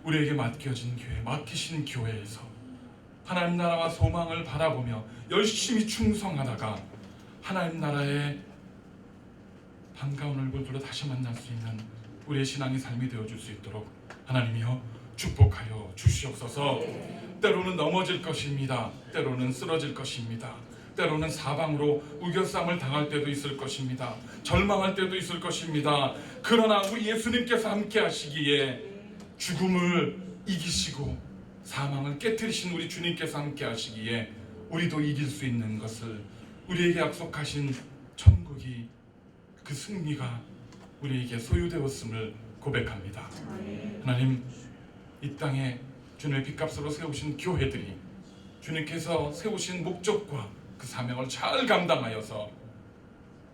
우리에게 맡겨진 교회, 맡기신 교회에서 하나님 나라와 소망을 바라보며 열심히 충성하다가 하나님 나라의 반가운 얼굴들로 다시 만날 수 있는 우리의 신앙의 삶이 되어줄 수 있도록 하나님이여 축복하여 주시옵소서. 때로는 넘어질 것입니다. 때로는 쓰러질 것입니다. 때로는 사방으로 우겨쌈을 당할 때도 있을 것입니다. 절망할 때도 있을 것입니다. 그러나 우리 예수님께서 함께 하시기에 죽음을 이기시고 사망을 깨뜨리신 우리 주님께서 함께 하시기에 우리도 이길 수 있는 것을, 우리에게 약속하신 천국이, 그 승리가 우리에게 소유되었음을 고백합니다. 하나님, 이 땅에 주님의 빚값으로 세우신 교회들이 주님께서 세우신 목적과 그 사명을 잘 감당하여서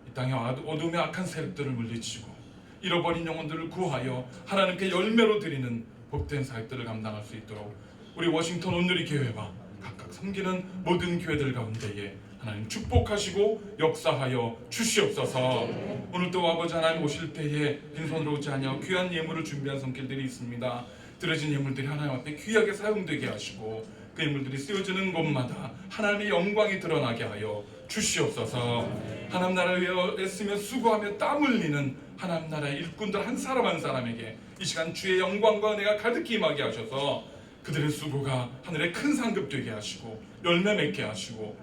이 땅의 어둠의 악한 세력들을 물리치고 잃어버린 영혼들을 구하여 하나님께 열매로 드리는 복된 사역들을 감당할 수 있도록 우리 워싱턴 온누리교회와 각각 섬기는 모든 교회들 가운데에 하나님 축복하시고 역사하여 주시옵소서. 오늘 또 아버지 하나님 오실 때에 빈손으로 오지 아니하고 귀한 예물을 준비한 손길들이 있습니다. 드려진 예물들이 하나님 앞에 귀하게 사용되게 하시고 그 예물들이 쓰여지는 곳마다 하나님의 영광이 드러나게 하여 주시옵소서. 하나님 나라를 위해 애쓰며 수고하며 땀 흘리는 하나님 나라의 일꾼들 한 사람 한 사람에게 이 시간 주의 영광과 은혜가 가득히 임하게 하셔서 그들의 수고가 하늘에 큰 상급 되게 하시고 열매 맺게 하시고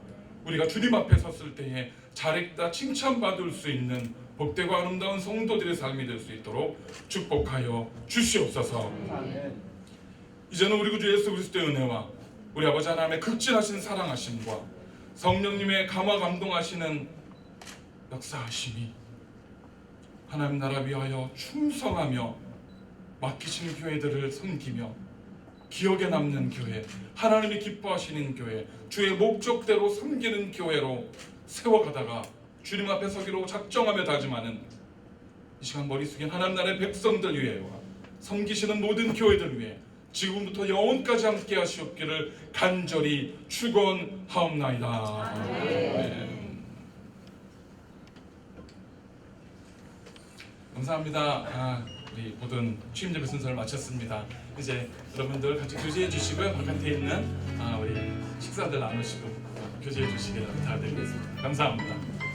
우리가 주님 앞에 섰을 때에 잘했다 칭찬받을 수 있는 복되고 아름다운 성도들의 삶이 될 수 있도록 축복하여 주시옵소서. 이제는 우리 구주 예수 그리스도의 은혜와 우리 아버지 하나님의 극진하신 사랑하심과 성령님의 감화 감동하시는 역사하심이 하나님 나라 위하여 충성하며 맡기신 교회들을 섬기며 기억에 남는 교회, 하나님이 기뻐하시는 교회, 주의 목적대로 섬기는 교회로 세워가다가 주님 앞에 서기로 작정하며 다짐하는 이 시간 머리 숙인 하나님 나라의 백성들 위해와 섬기시는 모든 교회들 위해 지금부터 영원까지 함께 하시옵기를 간절히 축원하옵나이다. 아멘. 감사합니다. 우리 모든 취임예배 순서를 마쳤습니다. 이제 여러분들 같이 교제해 주시고요. 바깥에 있는 우리 식사들 나누시고 교제해 주시기를 부탁드리겠습니다. 감사합니다.